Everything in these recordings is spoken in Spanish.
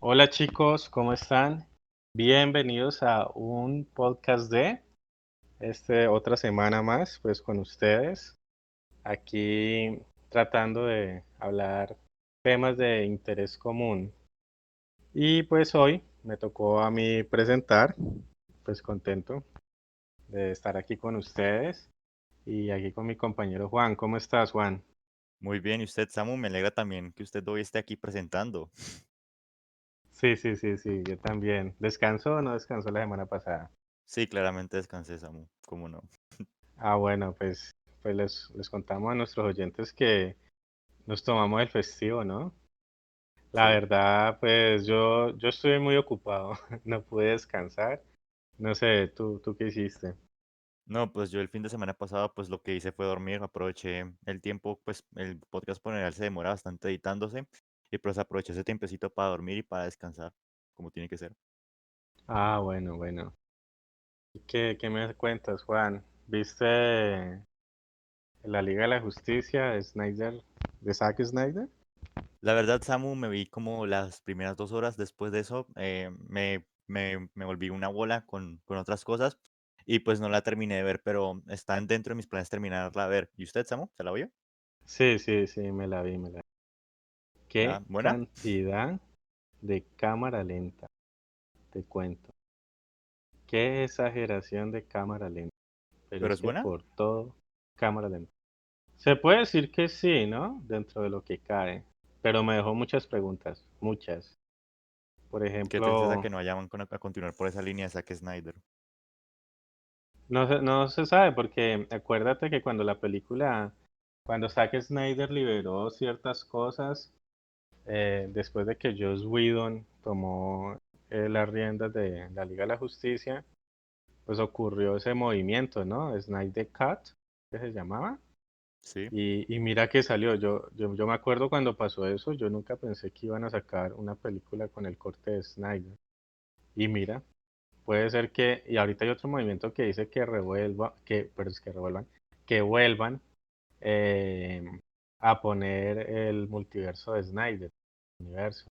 Hola chicos, ¿cómo están? Bienvenidos a un podcast de otra semana más, pues con ustedes, aquí tratando de hablar temas de interés común. Y pues hoy me tocó a mí presentar, pues contento de estar aquí con ustedes y aquí con mi compañero Juan. ¿Cómo estás, Juan? Muy bien, y usted, Samu, me alegra también que usted hoy esté aquí presentando. Sí, sí, sí, sí, yo también. ¿Descansó o no descansó la semana pasada? Sí, claramente descansé, Samu, cómo no. Ah, bueno, pues les contamos a nuestros oyentes que nos tomamos el festivo, ¿no? La Sí. verdad, pues yo estuve muy ocupado, no pude descansar. No sé, ¿tú qué hiciste? No, pues yo el fin de semana pasado, pues lo que hice fue dormir, aproveché el tiempo, pues el podcast por lo general se demora bastante editándose, y pues aproveché ese tiempecito para dormir y para descansar, como tiene que ser. Ah, bueno, bueno. ¿Y qué me cuentas, Juan? ¿Viste la Liga de la Justicia de Snyder, de Zack Snyder? La verdad, Samu, me vi como las primeras 2 horas. Después de eso, me volví una bola con otras cosas y pues no la terminé de ver, pero están dentro de mis planes terminarla de ver. ¿Y usted, Samu, se la vio? Sí, sí, sí, me la vi, me la vi. Ah, Qué ¿buena? cantidad de cámara lenta, te cuento. Qué exageración de cámara lenta. Pero ¿Pero es es que buena? por todo, cámara lenta. Se puede decir que sí, ¿no? Dentro de lo que cae. Pero me dejó muchas preguntas, muchas. Por Qué tristeza ejemplo, que no hayan a continuar por esa línea de Zack Snyder. no se sabe porque acuérdate que cuando Zack Snyder liberó ciertas cosas, después de que Joss Whedon tomó las riendas de la Liga de la Justicia, pues ocurrió ese movimiento, ¿no? Snyder Cut, que se llamaba. Sí. Y mira que salió, yo me acuerdo cuando pasó eso, yo nunca pensé que iban a sacar una película con el corte de Snyder. Y mira, puede ser que, y ahorita hay otro movimiento que dice que pero es que revuelvan, que vuelvan eh, a poner el multiverso de Snyder, universo.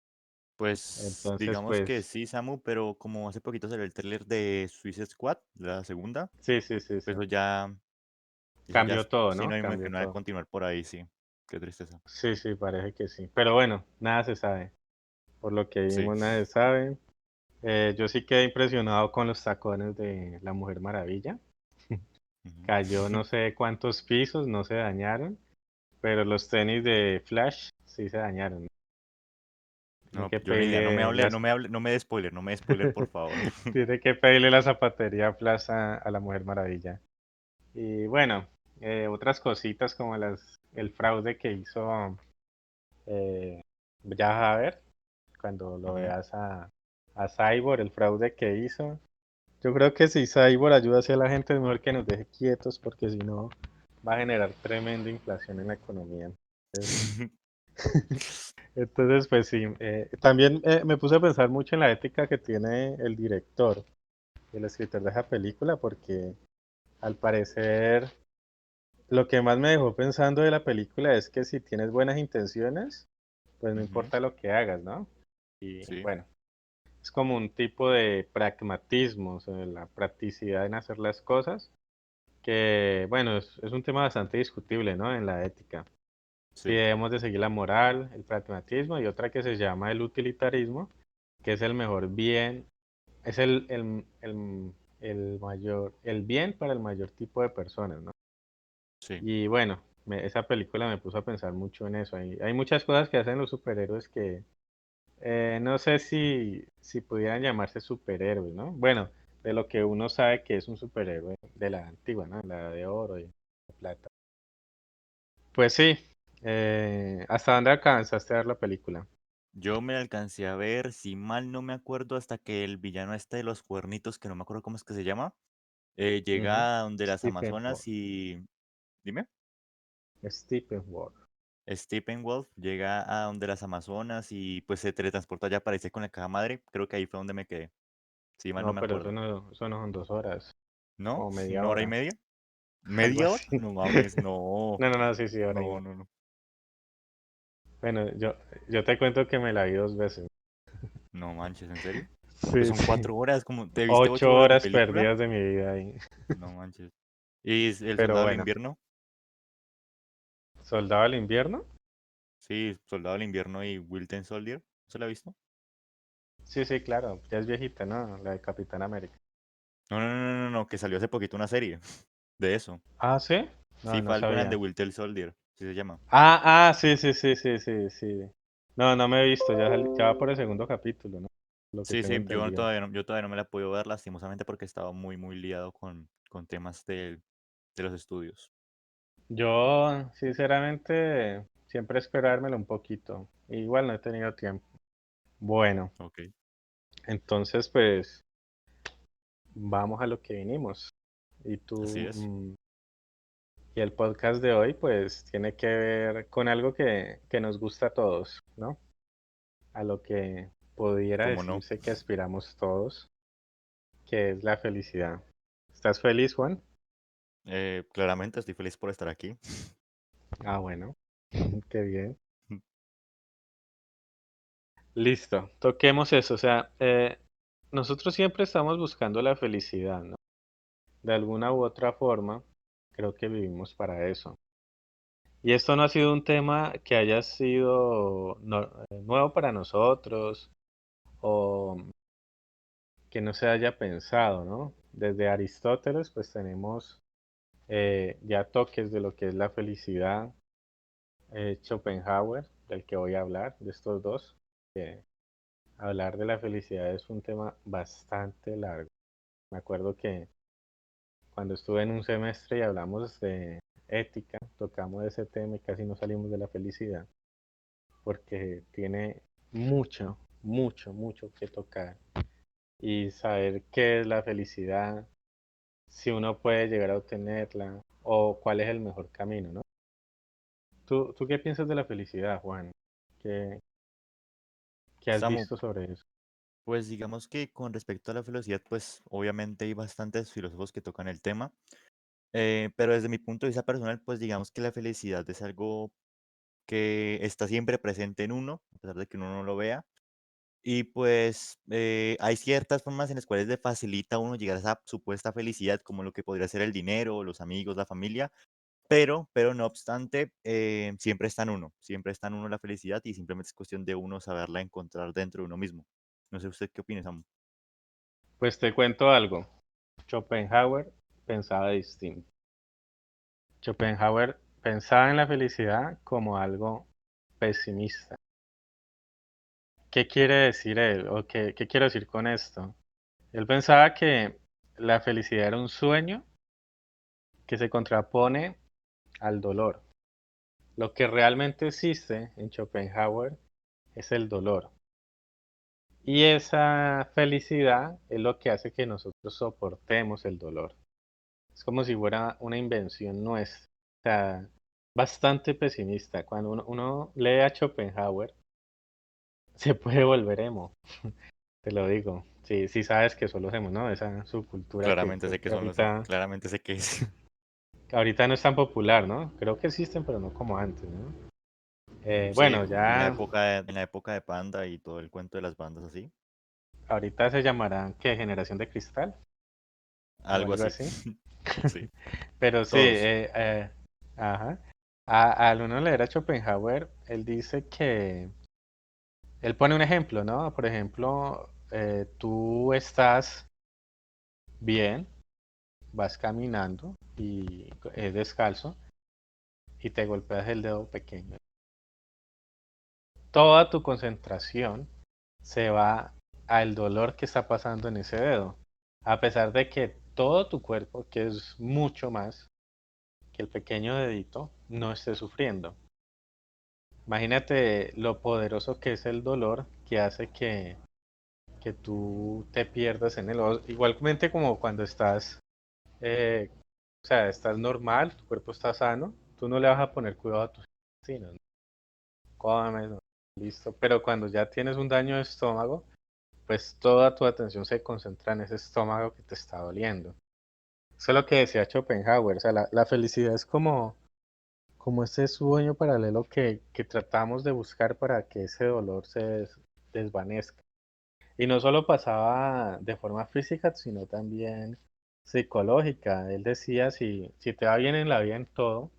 Pues Entonces, digamos que pues, sí, Samu, pero como hace poquito salió el tráiler de Suicide Squad, la segunda, sí, sí, sí, pues sí. eso ya Cambió todo, ¿no? sinónimo de que Cambió no va a todo. continuar por ahí, sí. Qué tristeza. Sí, sí, parece que sí. Pero bueno, nada se sabe. Por lo que Sí. vimos, nada se sabe. Yo sí quedé impresionado con los tacones de la Mujer Maravilla. Ujú. Cayó no sé cuántos pisos, no se dañaron, pero los tenis de Flash sí se dañaron. Tiene No, que yo ni idea, no me pedirle hable, las, no me hable, no me dé spoiler, por favor. tiene que pedirle la zapatería Plaza a la Mujer Maravilla. Y bueno, otras cositas como el fraude que hizo, eh, ya vas a ver cuando lo Ujú. veas a Cyborg, el fraude que hizo. Yo creo que si Cyborg ayuda así a la gente es mejor que nos deje quietos porque si no va a generar tremenda inflación en la economía. Entonces, entonces, pues sí, también me puse a pensar mucho en la ética que tiene el director, el escritor de esa película, porque al parecer lo que más me dejó pensando de la película es que si tienes buenas intenciones, pues no Ujú. importa lo que hagas, ¿no? Y Sí, bueno, es como un tipo de pragmatismo, o sea, la practicidad en hacer las cosas que, bueno, es un tema bastante discutible, ¿no? En la ética. Si sí, debemos de seguir la moral, el pragmatismo y otra que se llama el utilitarismo, que es el mejor bien, es el bien para el mayor tipo de personas, ¿no? sí. Y bueno, esa película me puso a pensar mucho en eso. Hay muchas cosas que hacen los superhéroes que no sé si pudieran llamarse superhéroes, ¿no? Bueno, de lo que uno sabe que es un superhéroe de la antigua, ¿no? La de oro y de plata. Pues sí, ¿hasta dónde alcanzaste a ver la película? Yo me la alcancé a ver, si mal no me acuerdo, hasta que el villano este de los cuernitos, que no me acuerdo cómo es que se llama, Ujú. llega a donde las Stephen Wolf. Amazonas y... Dime. Stephen Wolf. Steppenwolf llega a donde las Amazonas y pues se teletransporta allá, aparece con la caja madre. Creo que ahí fue donde me quedé. Si mal no No, me pero acuerdo. eso no son 2 horas, ¿No? como media ¿Una hora y hora, media? algo ¿Media hora? así. No mames, no. No, no, no, sí, sí, hora y No, media. no, no. Bueno, yo te cuento que me la vi 2 veces. No manches, ¿en serio? Pues Sí, son sí. 4 horas, como, ¿te viste 8 8 horas de horas película? perdidas de mi vida ahí. No manches. ¿Y El Pero Soldado del bueno, Invierno? ¿Soldado del Invierno? Sí, Soldado del Invierno y Winter Soldier. ¿Se la ha visto? Sí, sí, claro. Ya es viejita, ¿no? La de Capitán América. No, no, no, no, no, no, que salió hace poquito una serie de eso. Ah, ¿sí? No, Sí, no Falcon and the sabía. Winter Soldier, sí se llama. Sí, sí, sí, sí, sí, sí. No, no me he visto. Ya va por el segundo capítulo, ¿no? Lo que Sí, tengo sí, entendido. yo todavía no me la he podido ver, lastimosamente, porque estaba muy, muy liado con temas de los estudios. Yo, sinceramente, siempre esperármelo un poquito. Igual no he tenido tiempo. Bueno, Ok, entonces, pues, vamos a lo que vinimos. Y así tú, es. y el podcast de hoy, pues, tiene que ver con algo que nos gusta a todos, ¿no? A lo que pudiera ¿Cómo no? decirse que aspiramos todos, que es la felicidad. ¿Estás feliz, Juan? Claramente estoy feliz por estar aquí. Ah, bueno, qué bien. Listo, toquemos eso. O sea, nosotros siempre estamos buscando la felicidad, ¿no? De alguna u otra forma, creo que vivimos para eso. Y esto no ha sido un tema que haya sido nuevo para nosotros o que no se haya pensado, ¿no? Desde Aristóteles, pues tenemos ya toques de lo que es la felicidad. Schopenhauer, del que voy a hablar, de estos dos, que hablar de la felicidad es un tema bastante largo. Me acuerdo que cuando estuve en un semestre y hablamos de ética, tocamos ese tema y casi no salimos de la felicidad, porque tiene mucho, mucho, mucho que tocar. Y saber qué es la felicidad, si uno puede llegar a obtenerla, o cuál es el mejor camino, ¿no? ¿Tú qué piensas de la felicidad, Juan? ¿Qué, qué has Samu, visto sobre eso? pues digamos que con respecto a la felicidad, pues obviamente hay bastantes filósofos que tocan el tema, pero desde mi punto de vista personal, pues digamos que la felicidad es algo que está siempre presente en uno, a pesar de que uno no lo vea. Y pues hay ciertas formas en las cuales le facilita a uno llegar a esa supuesta felicidad, como lo que podría ser el dinero, los amigos, la familia, pero no obstante, siempre está en uno la felicidad y simplemente es cuestión de uno saberla encontrar dentro de uno mismo. No sé usted qué opina, Samu. Pues te cuento algo. Schopenhauer pensaba distinto. Schopenhauer pensaba en la felicidad como algo pesimista. ¿Qué quiere decir él? ¿O qué quiero decir con esto? Él pensaba que la felicidad era un sueño que se contrapone al dolor. Lo que realmente existe en Schopenhauer es el dolor. Y esa felicidad es lo que hace que nosotros soportemos el dolor. Es como si fuera una invención nuestra. O sea, bastante pesimista. Cuando uno lee a Schopenhauer, se puede volver emo, te lo digo. Sí, sí sabes que son los emos, ¿no? Esa subcultura que Claramente creo sé que que son los, claramente sé que es. ahorita no es tan popular, ¿no? Creo que existen, pero no como antes, ¿no? Sí, Bueno, ya en la época de Panda y todo el cuento de las bandas así, ahorita se llamarán, ¿qué? Generación de cristal o algo algo así. así. Sí, Pero sí, todos. ajá. Al uno leer a Schopenhauer, él dice que, él pone un ejemplo, ¿no? Por ejemplo, tú estás bien, vas caminando y descalzo y te golpeas el dedo pequeño. Toda tu concentración se va al dolor que está pasando en ese dedo, a pesar de que todo tu cuerpo, que es mucho más que el pequeño dedito, no esté sufriendo. Imagínate lo poderoso que es el dolor que hace que tú te pierdas en él. Igualmente como cuando estás, eh, o sea, estás normal, tu cuerpo está sano, tú no le vas a poner cuidado a tus intestinos, ¿no? Comes, ¿no? Listo. Pero cuando ya tienes un daño de estómago, pues toda tu atención se concentra en ese estómago que te está doliendo. Eso es lo que decía Schopenhauer, o sea, la felicidad es como ese sueño paralelo que tratamos de buscar para que ese dolor se desvanezca. Y no solo pasaba de forma física, sino también psicológica. Él decía, si te va bien en la vida en todo,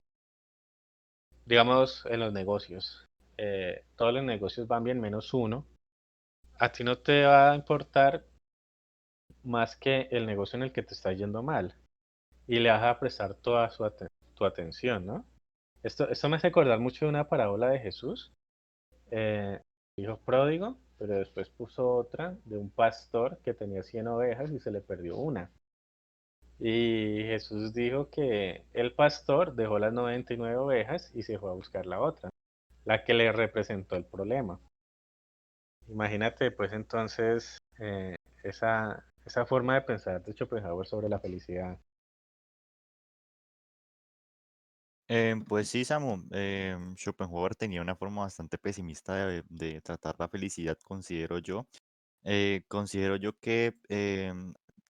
digamos en los negocios, todos los negocios van bien menos uno, a ti no te va a importar más que el negocio en el que te está yendo mal y le vas a prestar toda tu atención, ¿no? Esto me hace acordar mucho de una parábola de Jesús, eh, hijo pródigo, pero después puso otra de un pastor que tenía 100 ovejas y se le perdió una. Y Jesús dijo que el pastor dejó las 99 ovejas y se fue a buscar la otra, la que le representó el problema. Imagínate, pues entonces, esa forma de pensar de Schopenhauer sobre la felicidad. Pues sí, Samu, Schopenhauer tenía una forma bastante pesimista de tratar la felicidad, considero yo. Considero yo que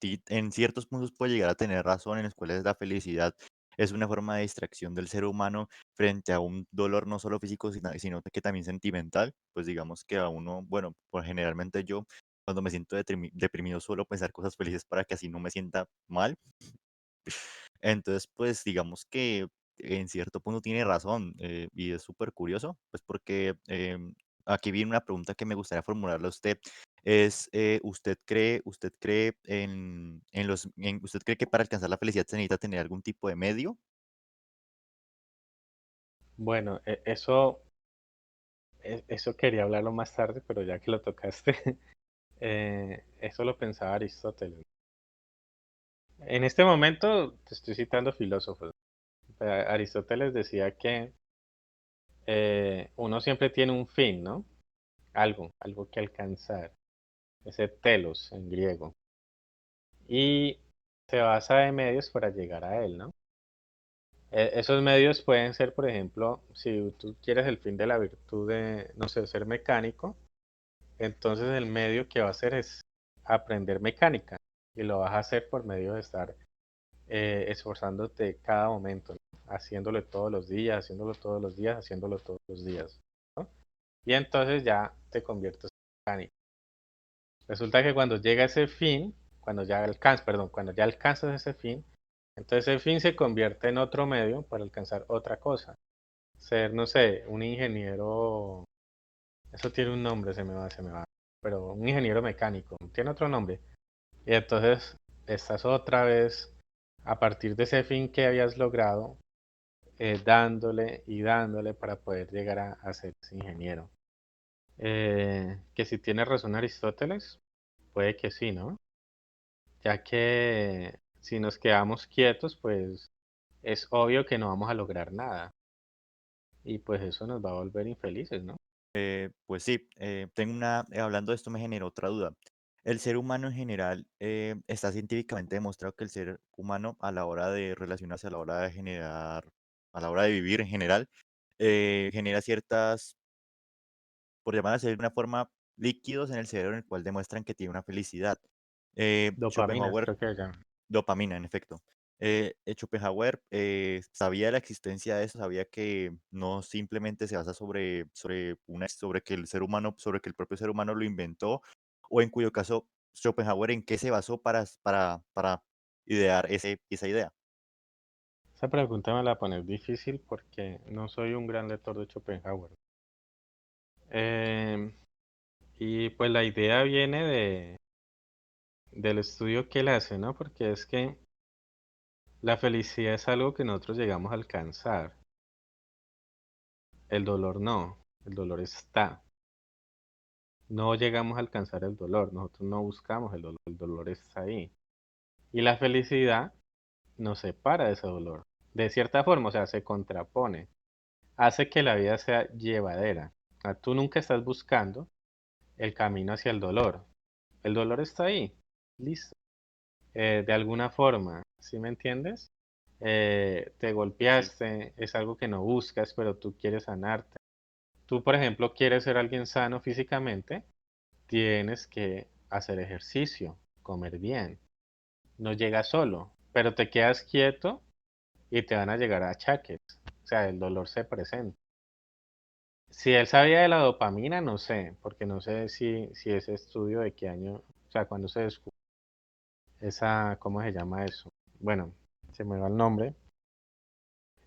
en ciertos puntos puede llegar a tener razón en los cuales la felicidad es una forma de distracción del ser humano frente a un dolor no solo físico, sino que también sentimental. Pues digamos que a uno, bueno, pues generalmente yo cuando me siento deprimido suelo pensar cosas felices para que así no me sienta mal. Entonces, pues digamos que en cierto punto tiene razón, y es súper curioso, pues porque aquí viene una pregunta que me gustaría formularle a usted. Es, ¿usted cree usted cree que para alcanzar la felicidad se necesita tener algún tipo de medio? Bueno, eso quería hablarlo más tarde, pero ya que lo tocaste, eso lo pensaba Aristóteles. En este momento te estoy citando filósofos. Aristóteles decía que uno siempre tiene un fin, ¿no? Algo que alcanzar, ese telos en griego. Y se basa de medios para llegar a él, ¿no? Esos medios pueden ser, por ejemplo, si tú quieres el fin de la virtud de, no sé, ser mecánico, entonces el medio que va a hacer es aprender mecánica y lo vas a hacer por medio de estar esforzándote cada momento, ¿no? Haciéndolo todos los días, haciéndolo todos los días, haciéndolo todos los días, ¿no? Y entonces ya te conviertes en mecánico. Resulta que cuando llega ese fin, cuando ya alcanzas ese fin, entonces ese fin se convierte en otro medio para alcanzar otra cosa. Ser, no sé, un ingeniero, eso tiene un nombre, se me va, pero un ingeniero mecánico, tiene otro nombre. Y entonces estás otra vez, a partir de ese fin que habías logrado, dándole y dándole para poder llegar a ser ese ingeniero. Que si tiene razón Aristóteles, puede que sí, ¿no? Ya que si nos quedamos quietos, pues es obvio que no vamos a lograr nada y pues eso nos va a volver infelices, ¿no? Pues sí, hablando de esto me generó otra duda. El ser humano en general, está científicamente demostrado que el ser humano a la hora de relacionarse, a la hora de generar, a la hora de vivir en general, genera ciertas, por llamar así de una forma, líquidos en el cerebro en el cual demuestran que tiene una felicidad. Dopaminas, Schopenhauer creo que ya. Dopamina, en efecto. Schopenhauer sabía la existencia de eso, sabía que no simplemente se basa sobre que el ser humano, sobre que el propio ser humano lo inventó, o en cuyo caso, Schopenhauer en qué se basó para idear esa idea. Esa pregunta me la pones difícil porque no soy un gran lector de Schopenhauer. Em, y pues la idea viene del estudio que él hace, ¿no? Porque es que la felicidad es algo que nosotros llegamos a alcanzar. El dolor no. El dolor está. No llegamos a alcanzar el dolor. Nosotros no buscamos el dolor. El dolor está ahí. Y la felicidad nos separa de ese dolor. De cierta forma, o sea, se contrapone. Hace que la vida sea llevadera. O sea, tú nunca estás buscando el camino hacia el dolor. El dolor está ahí. Listo. De alguna forma, ¿sí me entiendes? Te Sí. golpeaste, es algo que no buscas, pero tú quieres sanarte. Tú, por ejemplo, quieres ser alguien sano físicamente, tienes que hacer ejercicio, comer bien. No llegas solo, pero te quedas quieto y te van a llegar achaques. O sea, el dolor se presenta. Si él sabía de la dopamina, no sé, porque no sé si ese estudio de qué año, o sea, cuando se descubrió esa, ¿cómo se llama eso? Bueno, se me va el nombre,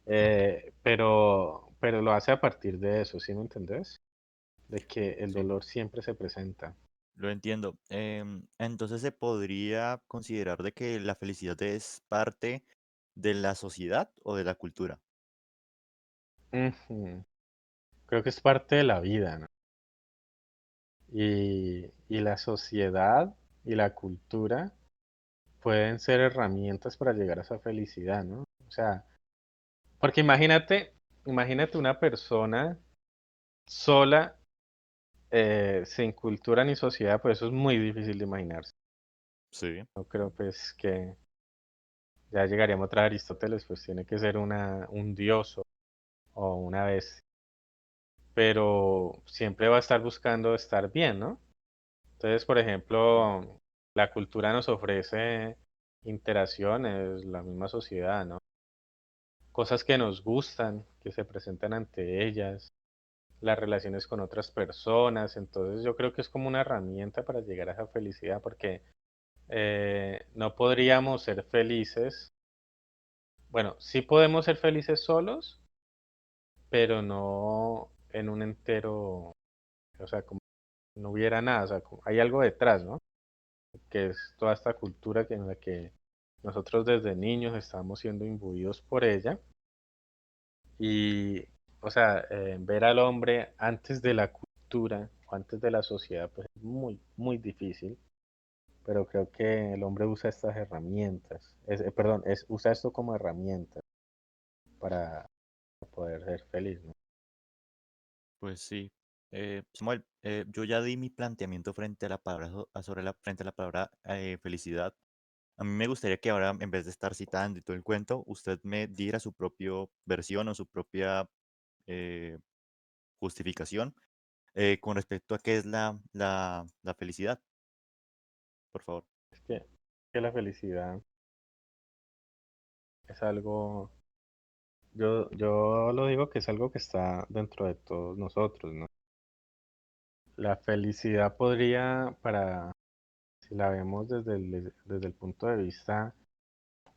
pero lo hace a partir de eso, ¿sí me entendés? De que el Sí, dolor siempre se presenta. lo entiendo. Entonces se podría considerar de que la felicidad es parte de la sociedad o de la cultura. Ujú. Creo que es parte de la vida, ¿no? Y la sociedad y la cultura pueden ser herramientas para llegar a esa felicidad, ¿no? O sea, porque imagínate una persona sola, sin cultura ni sociedad, pues eso es muy difícil de imaginarse. Sí. No creo pues que ya llegaríamos otra Aristóteles, pues tiene que ser un dios o una vez, pero siempre va a estar buscando estar bien, ¿no? Entonces, por Sí. ejemplo, la cultura nos ofrece interacciones, la misma sociedad, ¿no? Cosas que nos gustan, que se presentan ante ellas, las relaciones con otras personas. Entonces, yo creo que es como una herramienta para llegar a esa felicidad, porque no podríamos ser felices. Bueno, sí podemos ser felices solos, pero no en un entero, o sea, como no hubiera nada, o sea, hay algo detrás, ¿no? Que es toda esta cultura en la que nosotros desde niños estamos siendo imbuidos por ella y, o sea, ver al hombre antes de la cultura o antes de la sociedad, pues es muy, muy difícil, pero creo que el hombre usa estas herramientas, perdón, usa esto como herramienta para poder ser feliz, ¿no? Pues sí. Samuel, yo ya di mi planteamiento frente a la palabra, frente a la palabra felicidad. A mí me gustaría que ahora, en vez de estar citando y todo el cuento, usted me diera su propia versión o su propia eh, justificación con respecto a qué es la felicidad, por favor. Es que la felicidad es algo, yo lo digo que es algo que está dentro de todos nosotros, ¿no? La felicidad podría, si la vemos desde el punto de vista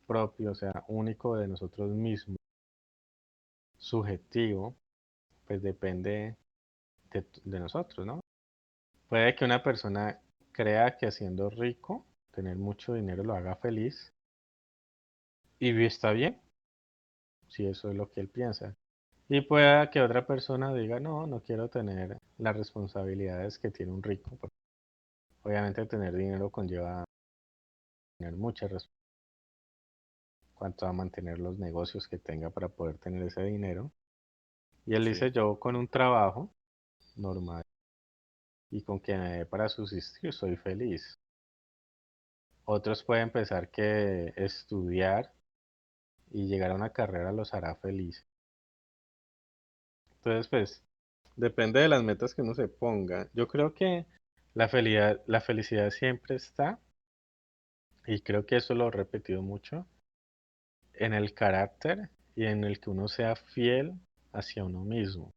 propio, o sea, único de nosotros mismos, subjetivo, pues depende de nosotros, ¿no? Puede que una persona crea que siendo rico, tener mucho dinero lo haga feliz y está bien, si eso es lo que él piensa. Y pueda que otra persona diga, no, no quiero tener las responsabilidades que tiene un rico, porque obviamente tener dinero conlleva tener muchas responsabilidades cuanto a mantener los negocios que tenga para poder tener ese dinero. Y él Sí, dice, yo con un trabajo normal y con que me dé para subsistir soy feliz. Otros pueden pensar que estudiar y llegar a una carrera los hará feliz. Entonces, pues, depende de las metas que uno se ponga. Yo creo que la felicidad siempre está, y creo que eso lo he repetido mucho, en el carácter y en el que uno sea fiel hacia uno mismo.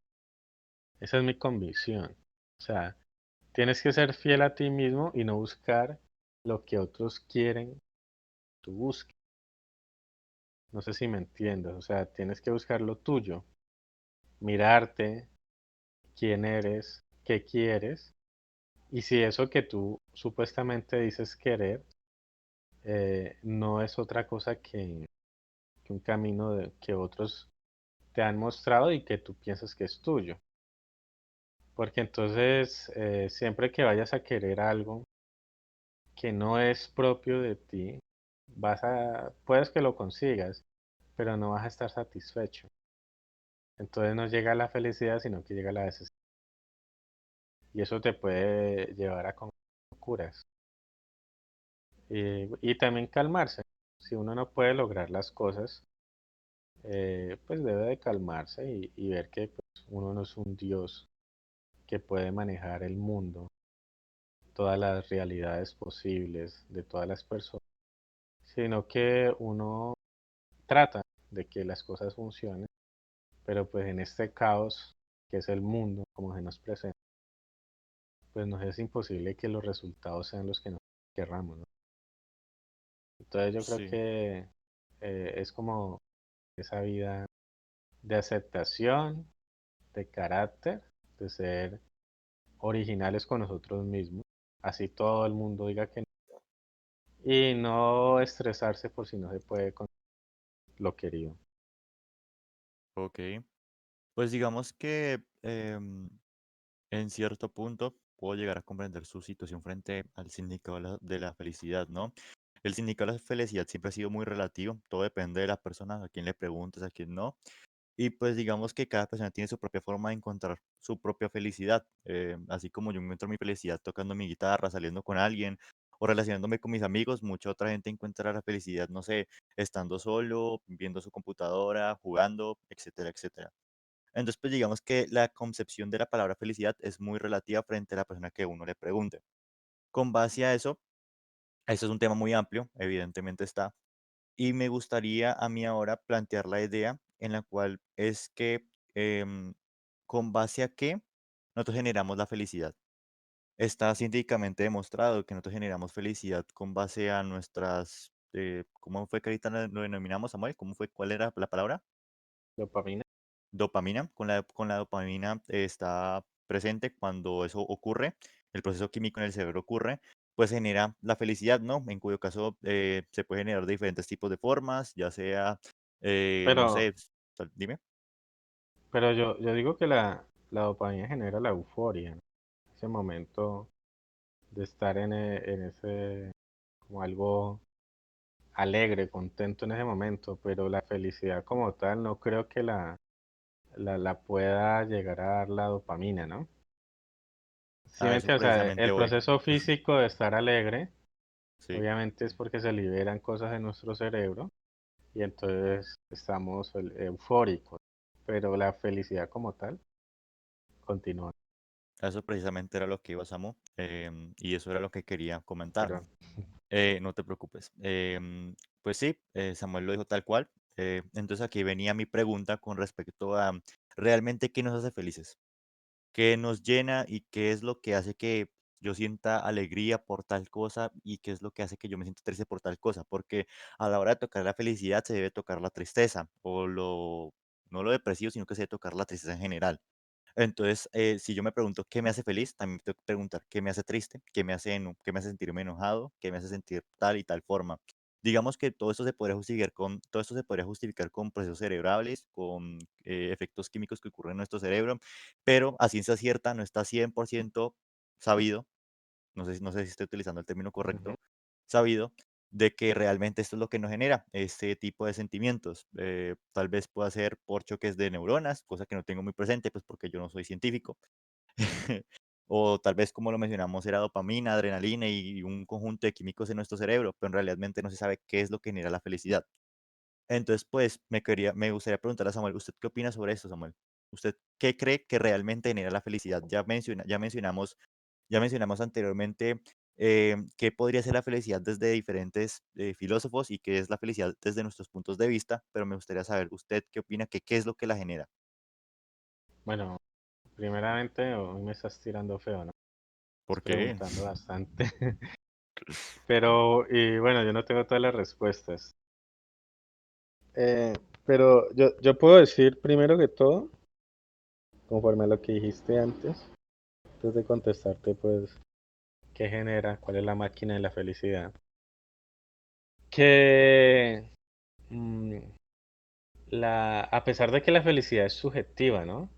Esa es mi convicción. O sea, tienes que ser fiel a ti mismo y no buscar lo que otros quieren que tú busques. No sé si me entiendes. O sea, tienes que buscar lo tuyo, mirarte, quién eres, qué quieres. Y si eso que tú supuestamente dices querer no es otra cosa que un camino que otros te han mostrado y que tú piensas que es tuyo. Porque entonces, siempre que vayas a querer algo que no es propio de ti, puedes que lo consigas, pero no vas a estar satisfecho. Entonces no llega la felicidad, sino que llega la desesperación. Y eso te puede llevar a locuras. Y también calmarse. Si uno no puede lograr las cosas, pues debe de calmarse y ver que pues, uno no es un dios que puede manejar el mundo, todas las realidades posibles de todas las personas, sino que uno trata de que las cosas funcionen, pero pues en este caos que es el mundo como se nos presenta, pues nos es imposible que los resultados sean los que nosotros querramos, ¿no? Entonces yo creo Sí, que es como esa vida de aceptación, de carácter, de ser originales con nosotros mismos, así todo el mundo diga que no, y no estresarse por si no se puede con lo querido. ok. Pues digamos que en cierto punto puedo llegar a comprender su situación frente al significado de la felicidad, ¿no? El significado de la felicidad siempre ha sido muy relativo, todo depende de la persona, a quién le preguntes, a quién no. Y pues digamos que cada persona tiene su propia forma de encontrar su propia felicidad. Así como yo encuentro mi felicidad tocando mi guitarra, saliendo con alguien o relacionándome con mis amigos, mucha otra gente encuentra la felicidad, no sé, estando solo, viendo su computadora, jugando, etcétera, etcétera. Entonces, pues digamos que la concepción de la palabra felicidad es muy relativa frente a la persona que uno le pregunte. Con base a eso es un tema muy amplio, evidentemente está, y me gustaría a mí ahora plantear la idea en la cual es que con base a qué nosotros generamos la felicidad. Está científicamente demostrado que nosotros generamos felicidad con base a nuestras, ¿cómo fue que ahorita lo denominamos, Samuel? ¿Cómo fue? ¿Cuál era la palabra? Dopamina, Dopamina. Con la dopamina está presente cuando eso ocurre, el proceso químico en el cerebro ocurre, pues genera la felicidad, ¿no? En cuyo caso se puede generar de diferentes tipos de formas, ya sea, no pero, sé, dime. pero yo digo que la dopamina genera la euforia, ¿no? Ese momento de estar en ese, como algo alegre, contento en ese momento, pero la felicidad como tal no creo que la pueda llegar a dar la dopamina, ¿no? Sí, A me eso entiendes, o sea, precisamente el voy. proceso físico de estar alegre, Sí, obviamente es porque se liberan cosas en nuestro cerebro y entonces estamos eufóricos, pero la felicidad como tal continúa. a eso precisamente era lo que iba, Samu, y eso era lo que quería comentar. Perdón. No te preocupes. Pues sí, Samuel lo dijo tal cual. Entonces aquí venía mi pregunta con respecto a realmente qué nos hace felices, qué nos llena y qué es lo que hace que yo sienta alegría por tal cosa y qué es lo que hace que yo me sienta triste por tal cosa, porque a la hora de tocar la felicidad se debe tocar la tristeza o no lo depresivo, sino que se debe tocar la tristeza en general. Entonces, si yo me pregunto qué me hace feliz, también tengo que preguntar qué me hace triste, qué me hace sentirme enojado, qué me hace sentir tal y tal forma. Digamos que todo esto se podría justificar con procesos cerebrales, con efectos químicos que ocurren en nuestro cerebro, pero a ciencia cierta no está 100% sabido, no sé si estoy utilizando el término Ujú. correcto, sabido de que realmente esto es lo que nos genera este tipo de sentimientos. Tal vez pueda ser por choques de neuronas, cosa que no tengo muy presente, pues porque yo no soy científico. O tal vez, como lo mencionamos, era dopamina, adrenalina y un conjunto de químicos en nuestro cerebro, pero realmente no se sabe qué es lo que genera la felicidad. Entonces, pues, me gustaría preguntarle a Samuel, ¿usted qué opina sobre esto, Samuel? ¿Usted qué cree que realmente genera la felicidad? Ya mencionamos anteriormente qué podría ser la felicidad desde diferentes filósofos y qué es la felicidad desde nuestros puntos de vista, pero me gustaría saber, ¿usted qué opina que qué es lo que la genera? Bueno, primeramente hoy me estás tirando feo, ¿no? Estás ¿Por qué? preguntando bastante, pero y bueno, yo no tengo todas las respuestas. Eh, pero yo puedo decir primero que todo, conforme a lo que dijiste antes de contestarte, pues, qué genera, cuál es la máquina de la felicidad. Que mm, a pesar de que la felicidad es subjetiva, ¿no?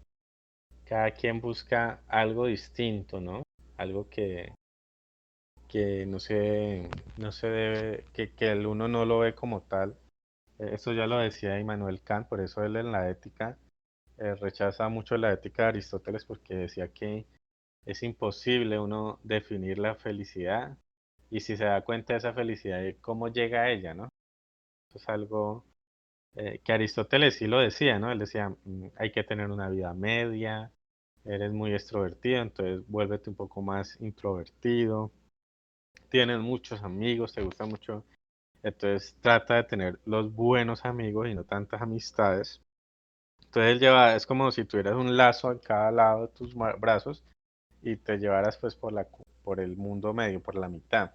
Cada quien busca algo distinto, ¿no? Algo que no se debe, que el uno no lo ve como tal. Eso ya lo decía Immanuel Kant, por eso él en la ética rechaza mucho la ética de Aristóteles porque decía que es imposible uno definir la felicidad y si se da cuenta de esa felicidad y cómo llega a ella, ¿no? Eso es algo que Aristóteles sí lo decía, ¿no? Él decía, hay que tener una vida media, eres muy extrovertido, entonces vuélvete un poco más introvertido, tienes muchos amigos, te gusta mucho, entonces trata de tener los buenos amigos y no tantas amistades. Entonces él lleva, es como si tuvieras un lazo a cada lado de tus brazos y te llevaras pues por el mundo medio, por la mitad.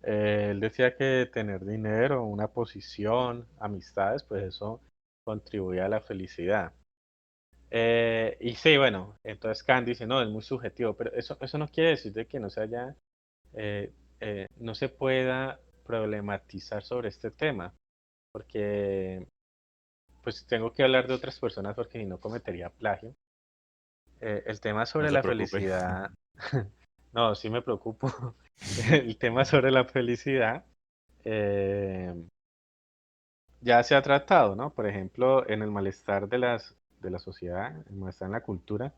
Él decía que tener dinero, una posición, amistades, pues eso contribuye a la felicidad. Y sí, bueno, entonces Kant dice, no, es muy subjetivo, pero eso no quiere decir de que no se haya, eh, no se pueda problematizar sobre este tema, porque pues tengo que hablar de otras personas porque si no cometería plagio. El tema No sobre se la preocupe. felicidad, no, sí me preocupo. El tema sobre la felicidad eh, ya se ha tratado, ¿no? Por ejemplo, en el malestar de la sociedad, el malestar en la cultura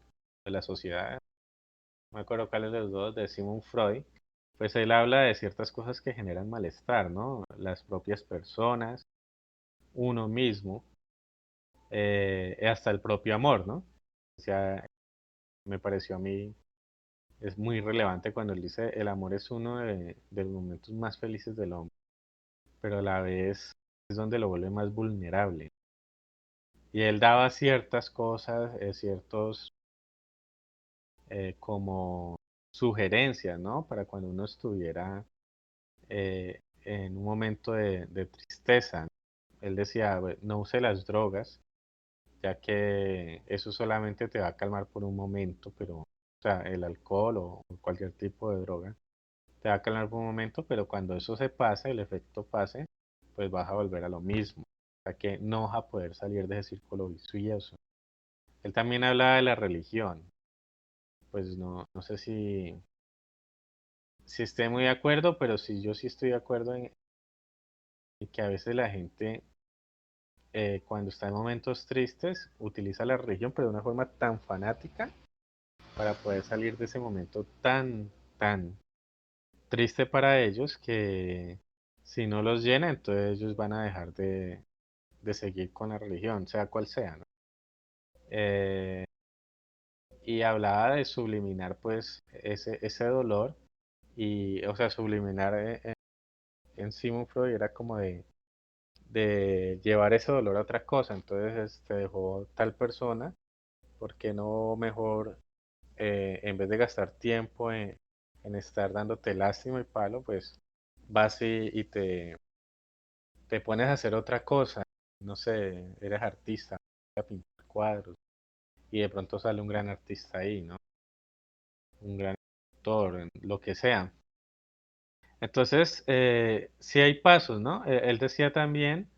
de la sociedad, no me acuerdo cuál es de los dos, de Sigmund Freud, pues él habla de ciertas cosas que generan malestar, ¿no? Las propias personas, uno mismo, hasta el propio amor, ¿no? O sea, me pareció a mí, es muy relevante cuando él dice, el amor es uno de los momentos más felices del hombre, pero a la vez es donde lo vuelve más vulnerable. Y él daba ciertas cosas, ciertos como sugerencias, ¿no? Para cuando uno estuviera en un momento de tristeza. Él decía, "Bueno, no use las drogas, ya que eso solamente te va a calmar por un momento, pero, o sea, el alcohol o cualquier tipo de droga te va a calmar por un momento, pero cuando eso se pase, el efecto pase, pues vas a volver a lo mismo. O sea que no vas a poder salir de ese círculo vicioso. Él también hablaba de la religión. Pues no sé si esté muy de acuerdo, pero sí, yo sí estoy de acuerdo en que a veces la gente, cuando está en momentos tristes, utiliza la religión, pero de una forma tan fanática para poder salir de ese momento tan triste para ellos que si no los llena, entonces ellos van a dejar de seguir con la religión, sea cual sea, ¿no? Eh, y hablaba de subliminar pues ese dolor y, o sea, subliminar en Sigmund Freud era como de llevar ese dolor a otra cosa. Entonces, te dejó tal persona, ¿por qué no mejor, en vez de gastar tiempo en estar dándote lástima y palo, pues vas y te pones a hacer otra cosa? No sé, eres artista, a pintar cuadros y de pronto sale un gran artista ahí, ¿no? Un gran actor, lo que sea. Entonces, sí hay pasos, ¿no? Él decía también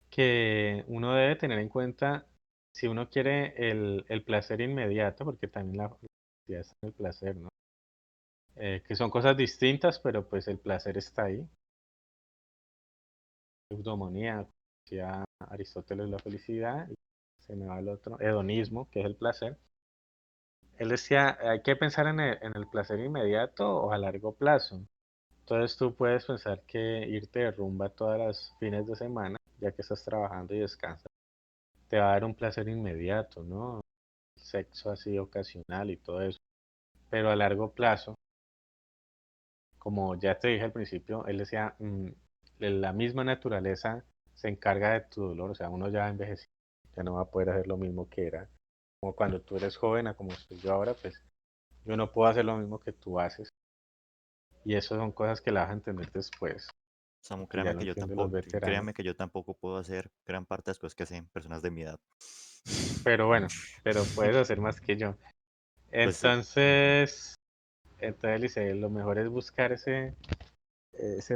que uno debe tener en cuenta si uno quiere el placer inmediato, porque también la felicidad está en el placer, ¿no? Que son cosas distintas, pero pues el placer está ahí. Eudomonía, decía Aristóteles la felicidad, y se me va el otro, hedonismo, que es el placer. Él decía, hay que pensar en el placer inmediato o a largo plazo. Entonces tú puedes pensar que irte de rumba todas las fines de semana, ya que estás trabajando y descansas, te va a dar un placer inmediato, ¿no? Sexo así ocasional y todo eso. Pero a largo plazo, como ya te dije al principio, él decía, la misma naturaleza se encarga de tu dolor, o sea, uno ya envejecido, ya no va a poder hacer lo mismo que era. Como cuando tú eres joven, a como estoy yo ahora, pues yo no puedo hacer lo mismo que tú haces. Y eso son cosas que la vas a entender después, Samu, que ya lo entienden los veteranos. créame que yo tampoco puedo hacer gran parte de las cosas que hacen personas de mi edad. Pero bueno, pero puedes hacer más que yo. Pues sí, Entonces, dice, lo mejor es buscar ese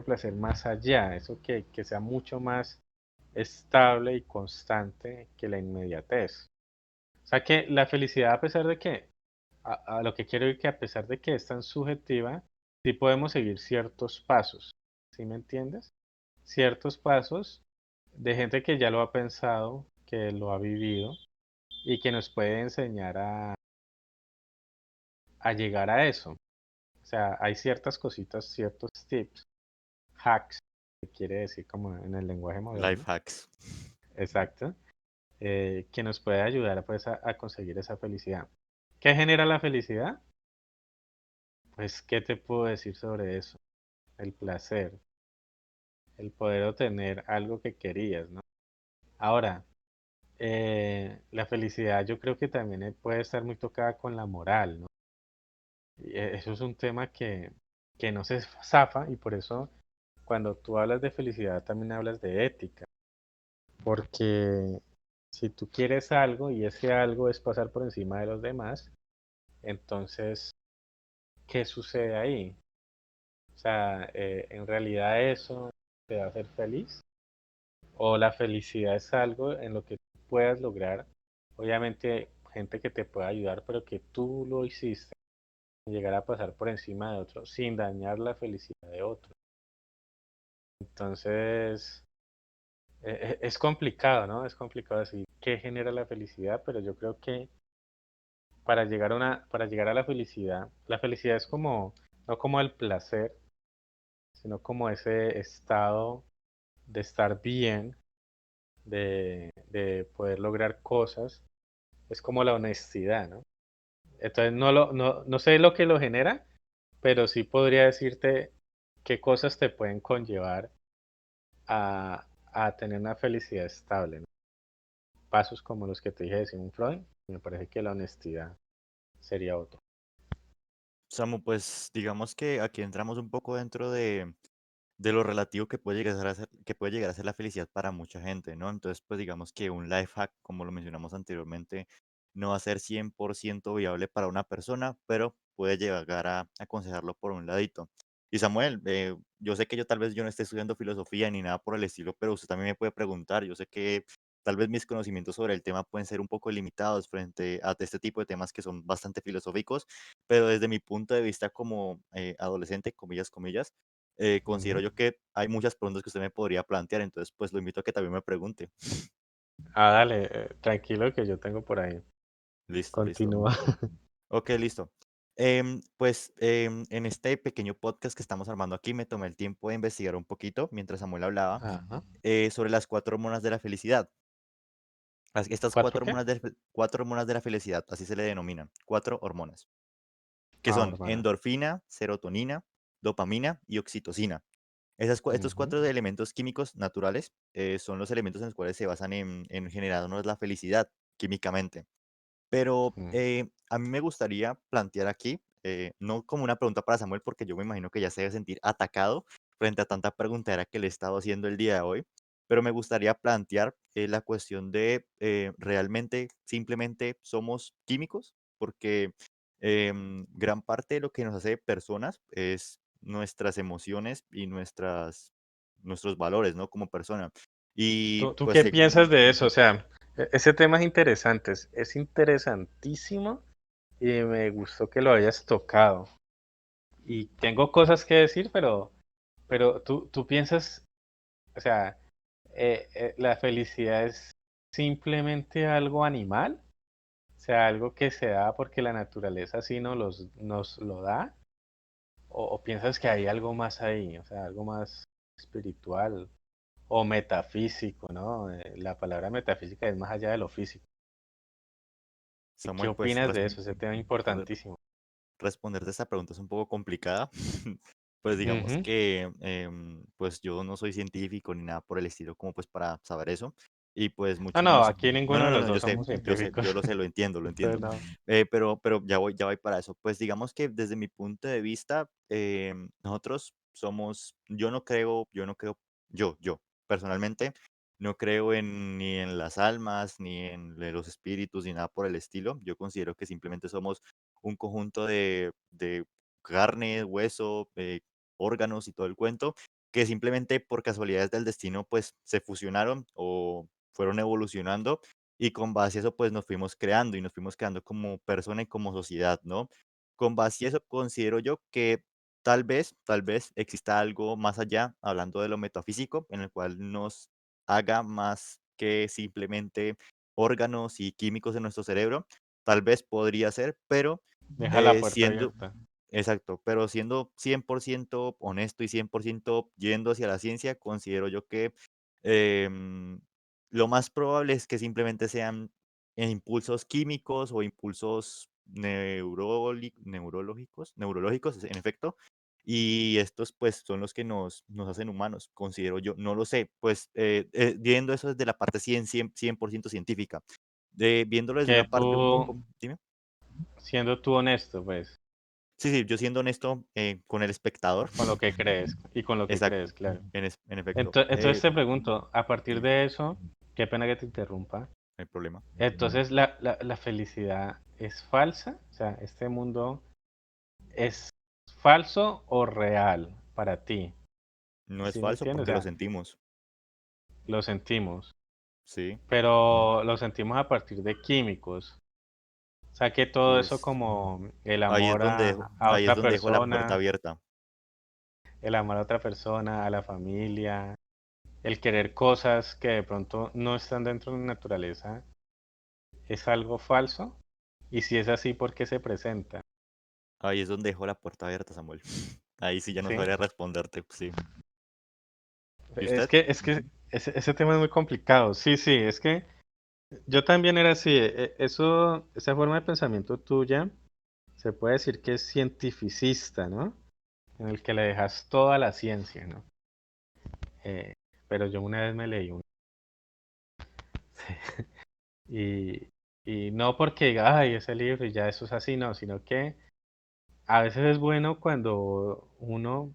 placer más allá, eso que sea mucho más estable y constante que la inmediatez. O sea que la felicidad, a pesar de que, a lo que quiero decir que a pesar de que es tan subjetiva, sí podemos seguir ciertos pasos, ¿sí me entiendes? Ciertos pasos de gente que ya lo ha pensado, que lo ha vivido y que nos puede enseñar a llegar a eso. O sea, hay ciertas cositas, ciertos tips, hacks, que quiere decir como en el lenguaje life moderno, hacks. exacto, que nos puede ayudar pues a conseguir esa felicidad. ¿Qué genera la felicidad? Pues, ¿qué te puedo decir sobre eso? El placer, el poder obtener algo que querías, ¿no? Ahora, la felicidad yo creo que también puede estar muy tocada con la moral, ¿no? Y eso es un tema que no se zafa y por eso cuando tú hablas de felicidad también hablas de ética, porque si tú quieres algo y ese algo es pasar por encima de los demás, entonces, ¿qué sucede ahí? O sea, ¿en realidad eso te va a hacer feliz? ¿O la felicidad es algo en lo que tú puedas lograr? Obviamente, gente que te pueda ayudar, pero que tú lo hiciste, llegar a pasar por encima de otro sin dañar la felicidad de otro. Entonces, es complicado, ¿no? Es complicado decir qué genera la felicidad, pero yo creo que para llegar a la felicidad es como, no como el placer, sino como ese estado de estar bien, de poder lograr cosas, es como la honestidad, ¿no? Entonces no sé lo que lo genera, pero sí podría decirte qué cosas te pueden conllevar a tener una felicidad estable, ¿no? Pasos como los que te dije de Sigmund Freud, me parece que la honestidad sería otro. Samu, pues digamos que aquí entramos un poco dentro de lo relativo que puede llegar a ser, que puede llegar a ser la felicidad para mucha gente, ¿no? Entonces, pues digamos que un life hack, como lo mencionamos anteriormente, no va a ser 100% viable para una persona, pero puede llegar a aconsejarlo por un ladito. Y Samuel, yo sé que yo tal vez yo no esté estudiando filosofía ni nada por el estilo, pero usted también me puede preguntar. Yo sé que tal vez mis conocimientos sobre el tema pueden ser un poco limitados frente a este tipo de temas que son bastante filosóficos, pero desde mi punto de vista como adolescente, comillas, comillas, considero Ujú. yo que hay muchas preguntas que usted me podría plantear, entonces pues lo invito a que también me pregunte. Ah, dale, tranquilo que yo tengo por ahí. Listo, listo. Continúa. Ok, listo. Pues en este pequeño podcast que estamos armando aquí me tomé el tiempo de investigar un poquito mientras Samuel hablaba Ajá. sobre las cuatro hormonas de la felicidad. Estas ¿Cuatro cuatro qué? hormonas cuatro hormonas de la felicidad, así se le denominan, cuatro hormonas, que Ah, son hormonas. endorfina, serotonina, dopamina y oxitocina. Estos Ujú, cuatro elementos químicos naturales son los elementos en los cuales se basan en generarnos la felicidad químicamente. Pero ujú. a mí me gustaría plantear aquí, no como una pregunta para Samuel, porque yo me imagino que ya se debe sentir atacado frente a tanta preguntera que le he estado haciendo el día de hoy, pero me gustaría plantear la cuestión de realmente simplemente somos químicos, porque gran parte de lo que nos hace personas es nuestras emociones y nuestros valores, ¿no? Como persona. Y ¿Tú pues qué piensas de eso? O sea, ese tema es interesante, es interesantísimo y me gustó que lo hayas tocado. Y tengo cosas que decir, pero tú piensas, o sea, la felicidad es simplemente algo animal, o sea, algo que se da porque la naturaleza así nos lo da, o piensas que hay algo más ahí, o sea, algo más espiritual o metafísico, ¿no? La palabra metafísica es más allá de lo físico. ¿Y qué Samuel, pues opinas de eso? Ese tema importantísimo. responderte esta pregunta es un poco complicada. Pues digamos Ujú. que pues yo no soy científico ni nada por el estilo como pues para saber eso. Y pues No, mucho no, menos, aquí no, ninguno no, de no, los no, yo dos sé, somos yo sé, científicos. yo lo sé, lo entiendo, lo Entonces, entiendo. no. Pero ya voy para eso. Pues digamos que desde mi punto de vista, nosotros somos, yo personalmente, no creo ni en las almas, ni en los espíritus, ni nada por el estilo. Yo considero que simplemente somos un conjunto de carne, hueso, órganos y todo el cuento, que simplemente por casualidades del destino, pues se fusionaron o fueron evolucionando y con base a eso, pues nos fuimos creando y nos fuimos creando como persona y como sociedad, ¿no? Con base a eso, considero yo que tal vez exista algo más allá, hablando de lo metafísico, en el cual nos haga más que simplemente órganos y químicos en nuestro cerebro. Tal vez podría ser, pero Deja la puerta siendo abierta. exacto, pero siendo 100% honesto y 100% yendo hacia la ciencia, considero yo que, em, lo más probable es que simplemente sean impulsos químicos o impulsos neurológicos, en efecto, y estos pues son los que nos hacen humanos, considero yo, no lo sé, pues viendo eso desde la parte 100% científica, viéndolo desde una Que parte un tú, poco, dime. siendo tú honesto, pues, Sí, sí, yo siendo honesto con el espectador, con lo que crees y con lo que crees, exacto, claro. en efecto, Entonces te pregunto, a partir dime, de eso, qué pena que te interrumpa. no hay problema. Entonces, la felicidad es falsa, o sea, este mundo es falso o real para ti, No es ¿sí me falso entiendes? O porque lo sea, sentimos, lo sentimos, sí, pero lo sentimos a partir de químicos. O sea, que todo eso pues como el ahí es amor donde dejo, a ahí es otra donde dejo la puerta persona, abierta. el amor a otra persona, a la familia, el querer cosas que de pronto no están dentro de la naturaleza, ¿es algo falso? Y si es así, ¿por qué se presenta? Ahí es donde dejo la puerta abierta, Samuel. Ahí sí ya no ¿Sí? sabría responderte, sí. ¿Y Es usted? que, es que ese tema es muy complicado. Sí, sí, es que yo también era así. Eso, esa forma de pensamiento tuya, se puede decir que es cientificista, ¿no? En el que le dejas toda la ciencia, ¿no? Eh, pero yo una vez me leí un... Y, y no porque diga, ay, ese libro y ya eso es así, no, sino que a veces es bueno cuando uno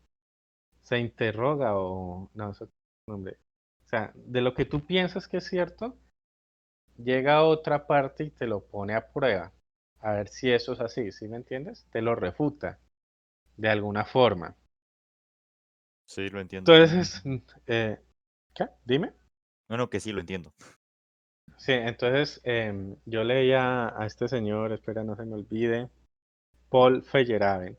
se interroga o... No, eso, hombre. O sea, de lo que tú piensas que es cierto, llega a otra parte y te lo pone a prueba, a ver si eso es así, ¿sí me entiendes? Te lo refuta de alguna forma. Sí, lo entiendo. Entonces, ¿qué? Dime. No, no, que sí, lo entiendo. Sí, entonces yo leía a este señor, espera, no se me olvide, Paul Feyerabend,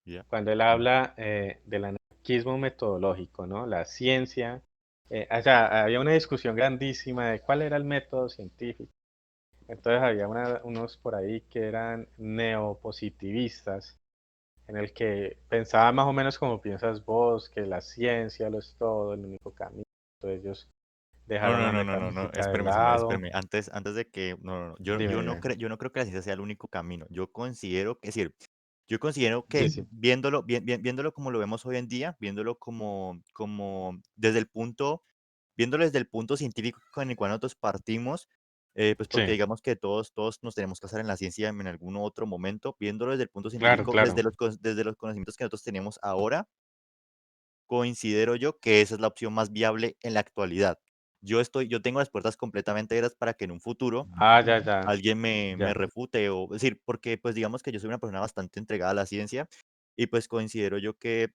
Ya. cuando él habla del anarquismo metodológico, ¿no? La ciencia, o sea, había una discusión grandísima de cuál era el método científico. Entonces había unos por ahí que eran neopositivistas, en el que pensaban más o menos como piensas vos, que la ciencia lo es todo, el único camino. Entonces ellos No, dejaron no, la no, no, no, no. metafísica de Espéreme, Samuel, lado. espéreme. Antes de que. No, no, no. Yo, Dime, yo no dime. creo, yo no creo que la ciencia sea el único camino. Yo considero que, es decir, yo considero Sí, que sí. viéndolo como lo vemos hoy en día, viéndolo como desde el punto, viéndolo desde el punto científico en el cual nosotros partimos, pues Sí, porque digamos que todos nos tenemos que basar en la ciencia en algún otro momento, viéndolo desde el punto claro, científico, claro. desde los conocimientos que nosotros tenemos ahora, considero yo que esa es la opción más viable en la actualidad. Yo tengo las puertas completamente abiertas para que en un futuro Ah, ya, ya, alguien me ya. refute o es decir, porque, pues, digamos que yo soy una persona bastante entregada a la ciencia y, pues, considero yo que,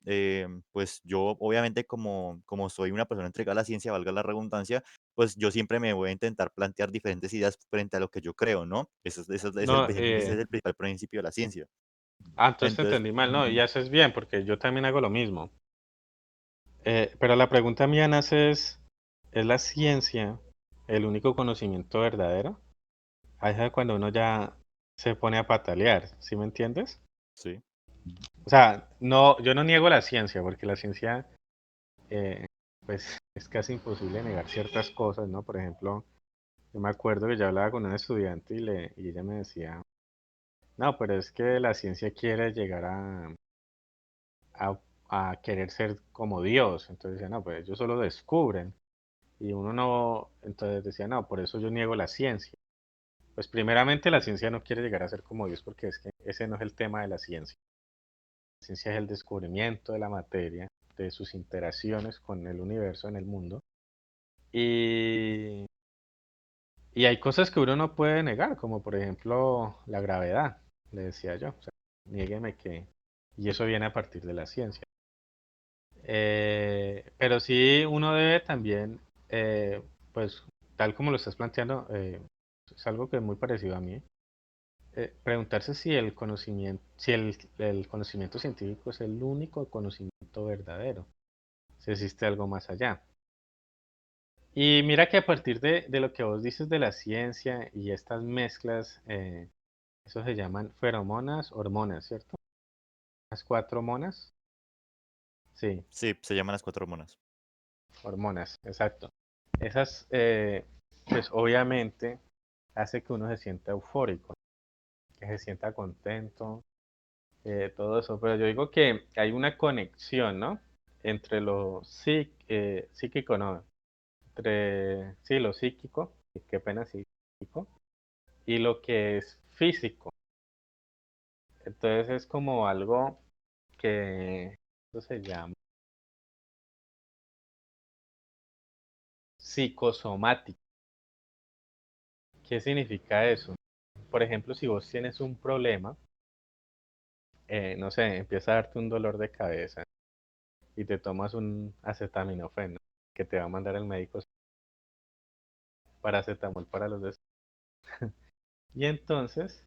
pues, yo obviamente como soy una persona entregada a la ciencia, valga la redundancia, pues, yo siempre me voy a intentar plantear diferentes ideas frente a lo que yo creo, ¿no? No, Ese es el principal principio de la ciencia. entonces te Entonces, entendí mal, no, y haces bien, porque yo también hago lo mismo. Pero la pregunta mía nace ¿es la ciencia el único conocimiento verdadero? Ahí es cuando uno ya se pone a patalear, ¿sí me entiendes? sí, O sea, no, yo no niego la ciencia, porque la ciencia, pues, es casi imposible negar ciertas cosas, ¿no? Por ejemplo, yo me acuerdo que yo hablaba con una estudiante y ella me decía, no, pero es que la ciencia quiere llegar a, a querer ser como Dios. Entonces decía, no, pues ellos solo descubren. Y uno no, entonces decía, no, por eso yo niego la ciencia. Pues primeramente la ciencia no quiere llegar a ser como Dios porque es que ese no es el tema de la ciencia. La ciencia es el descubrimiento de la materia, de sus interacciones con el universo, en el mundo. Y, y hay cosas que uno no puede negar, como por ejemplo la gravedad, le decía yo. O sea, niégueme que... Y eso viene a partir de la ciencia. Pero sí uno debe también, pues tal como lo estás planteando, es algo que es muy parecido a mí. Preguntarse si el conocimiento, si el conocimiento científico es el único conocimiento verdadero, si existe algo más allá. Y mira que a partir de lo que vos dices de la ciencia y estas mezclas, eso se llaman feromonas, hormonas, ¿cierto? Las cuatro monas, sí, sí, se llaman las 4 hormonas. hormonas, exacto. Esas, pues obviamente hace que uno se sienta eufórico, que se sienta contento, todo eso. Pero yo digo que hay una conexión, ¿no? Entre lo psíquico, no, entre, sí, lo psíquico, qué pena, psíquico, y lo que es físico. Entonces es como algo que, eso se llama psicosomático. ¿Qué significa eso? Por ejemplo, si vos tienes un problema, no sé, empieza a darte un dolor de cabeza y te tomas un acetaminofén, ¿no? Que te va a mandar el médico paracetamol para los des. Y entonces,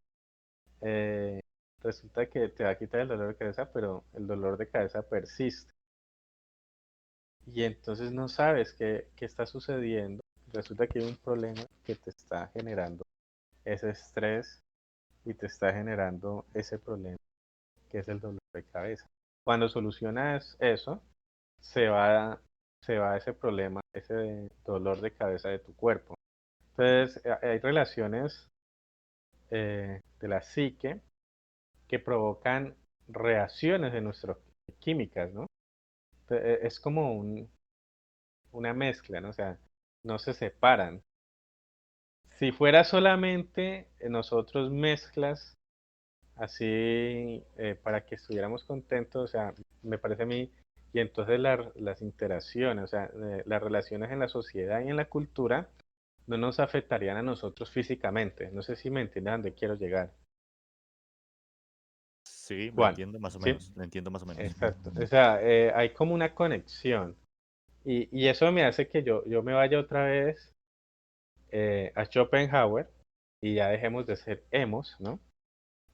eh, resulta que te va a quitar el dolor de cabeza, pero el dolor de cabeza persiste. Y entonces no sabes qué está sucediendo. Resulta que hay un problema que te está generando ese estrés y te está generando ese problema que es el dolor de cabeza. Cuando solucionas eso, se va, se va ese problema, ese dolor de cabeza de tu cuerpo. Entonces, hay relaciones de la psique que provocan reacciones de nuestras químicas, ¿no? Es como una mezcla, ¿no? O sea, no se separan. Si fuera solamente nosotros mezclas así para que estuviéramos contentos, o sea, me parece a mí, y entonces las interacciones, o sea, las relaciones en la sociedad y en la cultura no nos afectarían a nosotros físicamente. No sé si me entienden a dónde quiero llegar. Sí, lo Juan, entiendo más o ¿sí? menos, lo entiendo más o menos. Exacto. O sea, hay como una conexión. Y eso me hace que yo me vaya otra vez a Schopenhauer y ya dejemos de ser emos, ¿no?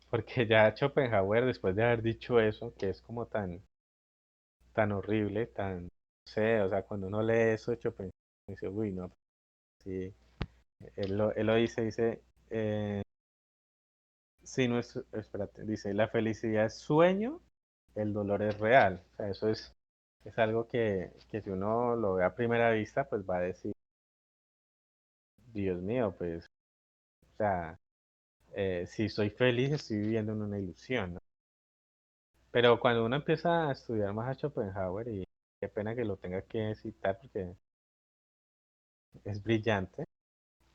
Porque ya Schopenhauer, después de haber dicho eso, que es como tan horrible, tan, no sé, o sea, cuando uno lee eso, Schopenhauer dice, uy, no, sí, él lo dice, sí, no es, espérate, dice, la felicidad es sueño, el dolor es real. O sea, eso es algo que si uno lo ve a primera vista, pues va a decir, Dios mío, pues, o sea, si soy feliz, estoy viviendo en una ilusión, ¿no? Pero cuando uno empieza a estudiar más a Schopenhauer, y qué pena que lo tenga que citar porque es brillante,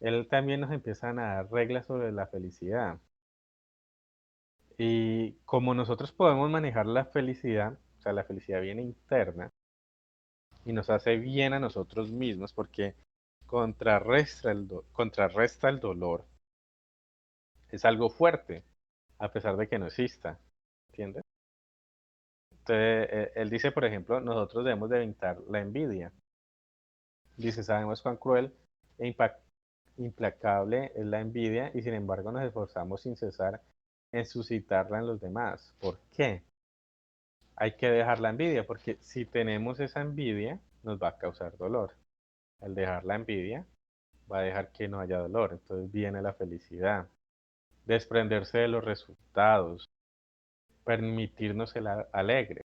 él también nos empieza a dar reglas sobre la felicidad. Y como nosotros podemos manejar la felicidad, o sea, la felicidad viene interna y nos hace bien a nosotros mismos porque contrarresta el dolor. Es algo fuerte, a pesar de que no exista. ¿Entiendes? Entonces, él dice, por ejemplo, nosotros debemos de evitar la envidia. Dice, sabemos cuán cruel e implacable es la envidia y sin embargo nos esforzamos sin cesar en suscitarla en los demás. ¿Por qué? Hay que dejar la envidia porque si tenemos esa envidia nos va a causar dolor. Al dejar la envidia va a dejar que no haya dolor. Entonces viene la felicidad. Desprenderse de los resultados. Permitirnos el alegre.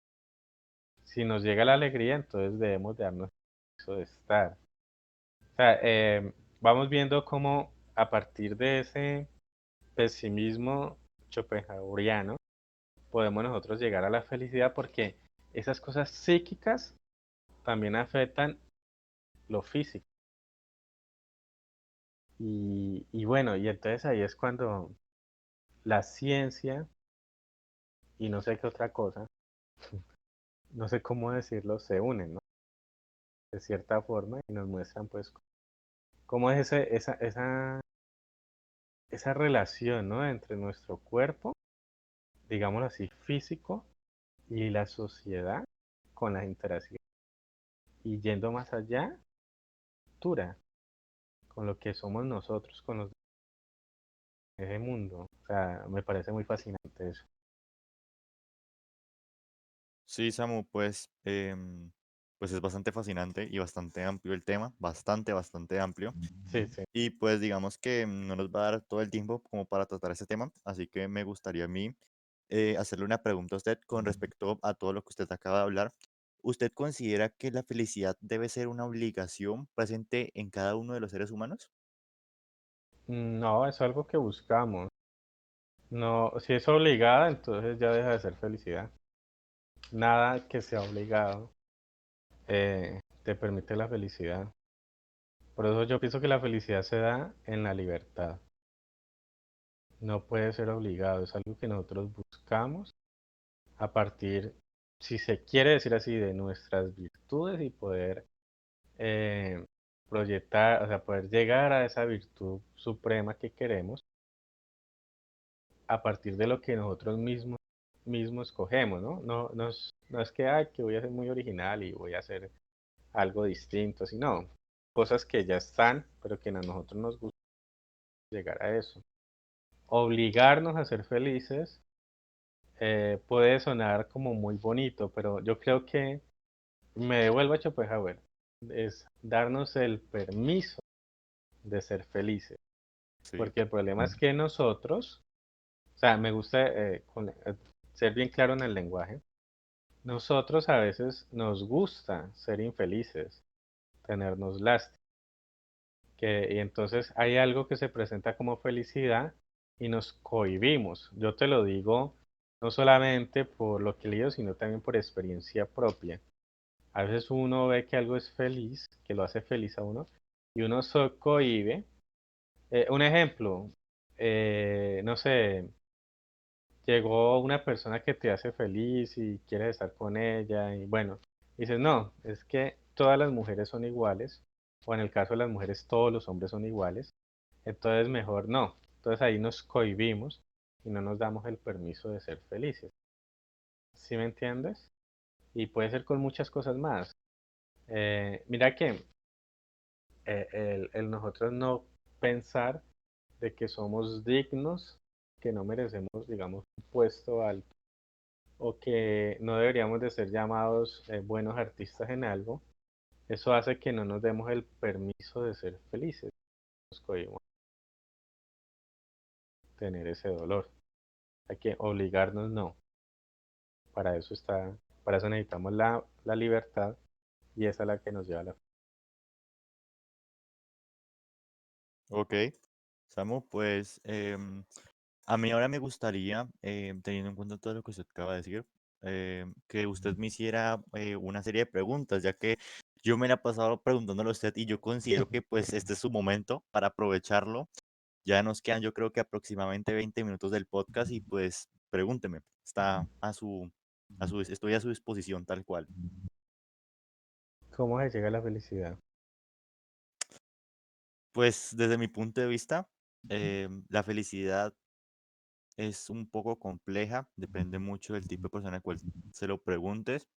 Si nos llega la alegría, entonces debemos de darnos eso de estar. O sea, vamos viendo cómo a partir de ese pesimismo schopenhaueriano podemos nosotros llegar a la felicidad porque esas cosas psíquicas también afectan lo físico. Y bueno, y entonces ahí es cuando la ciencia y no sé qué otra cosa, no sé cómo decirlo, se unen, ¿no? De cierta forma y nos muestran pues cómo es esa relación, ¿no? Entre nuestro cuerpo, digámoslo así, físico y la sociedad con las interacciones. Y yendo más allá, cultura, con lo que somos nosotros, con los de ese mundo. O sea, me parece muy fascinante eso. Sí, Samu, pues, pues es bastante fascinante y bastante amplio el tema, bastante, bastante amplio. Sí, sí. Y pues digamos que no nos va a dar todo el tiempo como para tratar ese tema, así que me gustaría a mí hacerle una pregunta a usted con respecto a todo lo que usted acaba de hablar. ¿Usted considera que la felicidad debe ser una obligación presente en cada uno de los seres humanos? No, es algo que buscamos. No, si es obligada, entonces ya deja de ser felicidad. Nada que sea obligado te permite la felicidad. Por eso yo pienso que la felicidad se da en la libertad. No puede ser obligado, es algo que nosotros buscamos a partir, si se quiere decir así, de nuestras virtudes y poder eh, proyectar, o sea, poder llegar a esa virtud suprema que queremos a partir de lo que nosotros mismos escogemos, ¿no? No es que, ay, que voy a ser muy original y voy a hacer algo distinto, sino cosas que ya están, pero que a nosotros nos gusta llegar a eso. Obligarnos a ser felices puede sonar como muy bonito, pero yo creo que me devuelvo a Schopenhauer. Es darnos el permiso de ser felices, Sí, porque el problema es que nosotros, o sea, me gusta ser bien claro en el lenguaje. Nosotros a veces nos gusta ser infelices, tenernos lástima, y entonces hay algo que se presenta como felicidad y nos cohibimos. Yo te lo digo no solamente por lo que he leído, sino también por experiencia propia. A veces uno ve que algo es feliz, que lo hace feliz a uno, y uno se cohíbe. Un ejemplo, no sé, llegó una persona que te hace feliz y quieres estar con ella y bueno, dices, no, es que todas las mujeres son iguales, o en el caso de las mujeres todos los hombres son iguales, entonces mejor no. Entonces ahí nos cohibimos y no nos damos el permiso de ser felices. ¿Sí me entiendes? Y puede ser con muchas cosas más. Mira que el nosotros no pensar de que somos dignos, que no merecemos, digamos, un puesto alto o que no deberíamos de ser llamados buenos artistas en algo, eso hace que no nos demos el permiso de ser felices. Nos cohibimos de tener ese dolor. Hay que obligarnos, no. Para eso está, para eso necesitamos la libertad y esa es la que nos lleva a la... ok. Samu, pues a mí ahora me gustaría, teniendo en cuenta todo lo que usted acaba de decir, que usted me hiciera una serie de preguntas, ya que yo me la he pasado preguntándole a usted y yo considero que pues este es su momento para aprovecharlo. Ya nos quedan yo creo que aproximadamente 20 minutos del podcast y pues pregúnteme, está estoy a su disposición tal cual. ¿Cómo se llega a la felicidad? Pues desde mi punto de vista, la felicidad es un poco compleja, depende mucho del tipo de persona al cual se lo preguntes.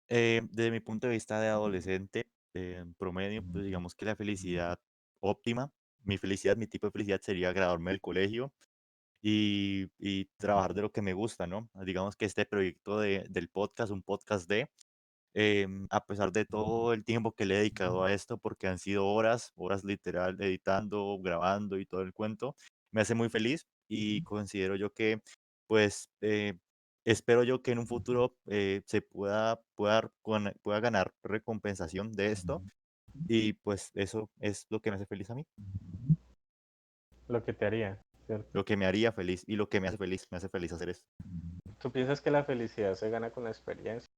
Desde mi punto de vista de adolescente, en promedio, pues digamos que la felicidad óptima, mi felicidad, mi tipo de felicidad sería graduarme del colegio y trabajar de lo que me gusta, ¿no? Digamos que este proyecto del podcast, un podcast a pesar de todo el tiempo que le he dedicado a esto, porque han sido horas, horas literal, editando, grabando y todo el cuento, me hace muy feliz y considero yo que, pues, espero yo que en un futuro se pueda ganar recompensación de esto y pues eso es lo que me hace feliz a mí, Lo que te haría, ¿cierto? lo que me haría feliz y lo que me hace feliz hacer esto. ¿Tú piensas que la felicidad se gana con la experiencia?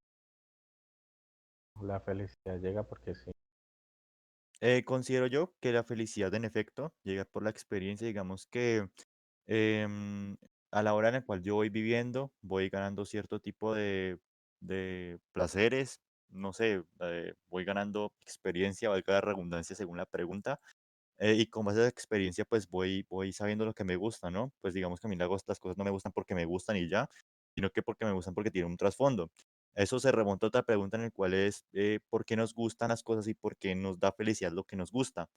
La felicidad llega porque sí. Considero yo que la felicidad en efecto llega por la experiencia, digamos que em, a la hora en la cual yo voy viviendo, voy ganando cierto tipo de placeres, no sé, voy ganando experiencia, valga la redundancia según la pregunta, y con base a esa experiencia, pues voy sabiendo lo que me gusta, ¿no? Pues digamos que a mí las cosas no me gustan porque me gustan y ya, sino que porque me gustan porque tienen un trasfondo. Eso se remonta a otra pregunta en el cual es, ¿por qué nos gustan las cosas y por qué nos da felicidad lo que nos gusta?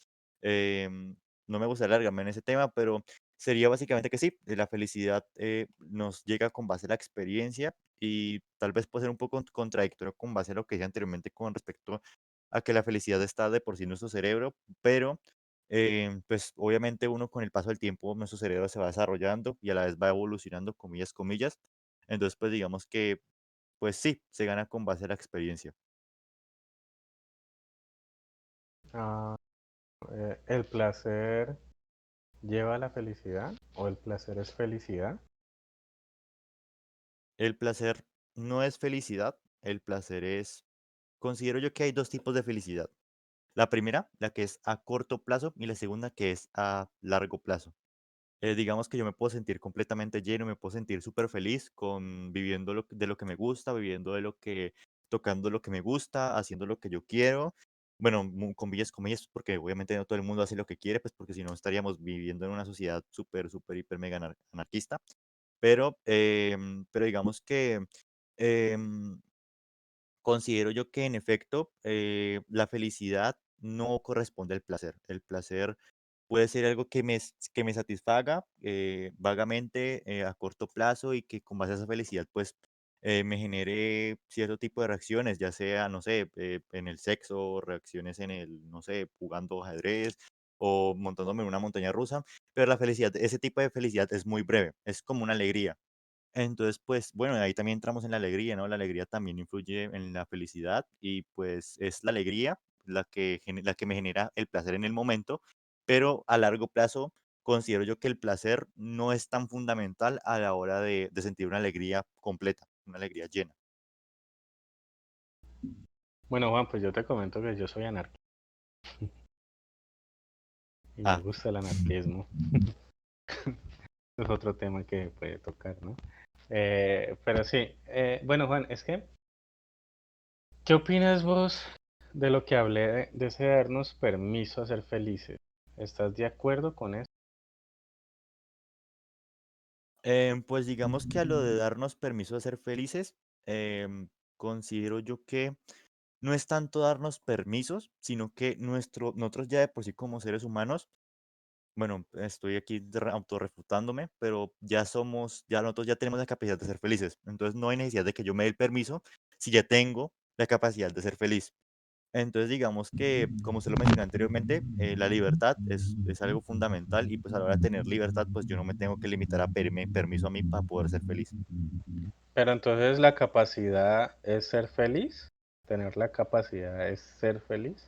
Em, no me gustaría alargarme en ese tema, pero sería básicamente que sí, la felicidad nos llega con base a la experiencia y tal vez puede ser un poco contradictorio con base a lo que dije anteriormente con respecto a que la felicidad está de por sí en nuestro cerebro, pero pues obviamente uno con el paso del tiempo, nuestro cerebro se va desarrollando y a la vez va evolucionando, comillas, comillas. Entonces, pues digamos que, pues sí, se gana con base a la experiencia. Ah, el placer lleva a la felicidad. o el placer es felicidad. El placer no es felicidad, el placer es, considero yo que hay dos tipos de felicidad. La primera, la que es a corto plazo, y la segunda que es a largo plazo. Digamos que yo me puedo sentir completamente lleno, me puedo sentir súper feliz con viviendo de lo que me gusta, viviendo de lo que, tocando lo que me gusta, haciendo lo que yo quiero. Bueno, comillas, porque obviamente no todo el mundo hace lo que quiere, pues porque si no estaríamos viviendo en una sociedad súper, súper, hiper, mega anarquista. Pero digamos que em, considero yo que en efecto la felicidad no corresponde al placer. El placer puede ser algo que me satisfaga vagamente a corto plazo y que con base a esa felicidad pues me genere cierto tipo de reacciones, ya sea, no sé, en el sexo, reacciones en el, no sé, jugando ajedrez o montándome en una montaña rusa, pero la felicidad, ese tipo de felicidad es muy breve, es como una alegría. Entonces, pues, bueno, ahí también entramos en la alegría, ¿no? La alegría también influye en la felicidad y pues es la alegría la que me genera el placer en el momento, pero a largo plazo considero yo que el placer no es tan fundamental a la hora de sentir una alegría completa, una alegría llena. Bueno, Juan, pues yo te comento que yo soy anarquista y me Ah, gusta el anarquismo. Es otro tema que puede tocar, ¿no? Pero sí, bueno, Juan, es que, ¿qué opinas vos de lo que hablé de ese darnos permiso a ser felices? ¿Estás de acuerdo con eso? pues digamos que a lo de darnos permiso de ser felices, considero yo que no es tanto darnos permisos, sino que nosotros ya de por sí como seres humanos, bueno, estoy aquí autorrefutándome, pero ya nosotros ya tenemos la capacidad de ser felices. Entonces no hay necesidad de que yo me dé el permiso si ya tengo la capacidad de ser feliz. Entonces digamos que, como usted lo mencionó anteriormente, la libertad es algo fundamental y pues a la hora de tener libertad, pues yo no me tengo que limitar a pedirme permiso a mí para poder ser feliz. Pero entonces la capacidad es ser feliz. Tener la capacidad es ser feliz.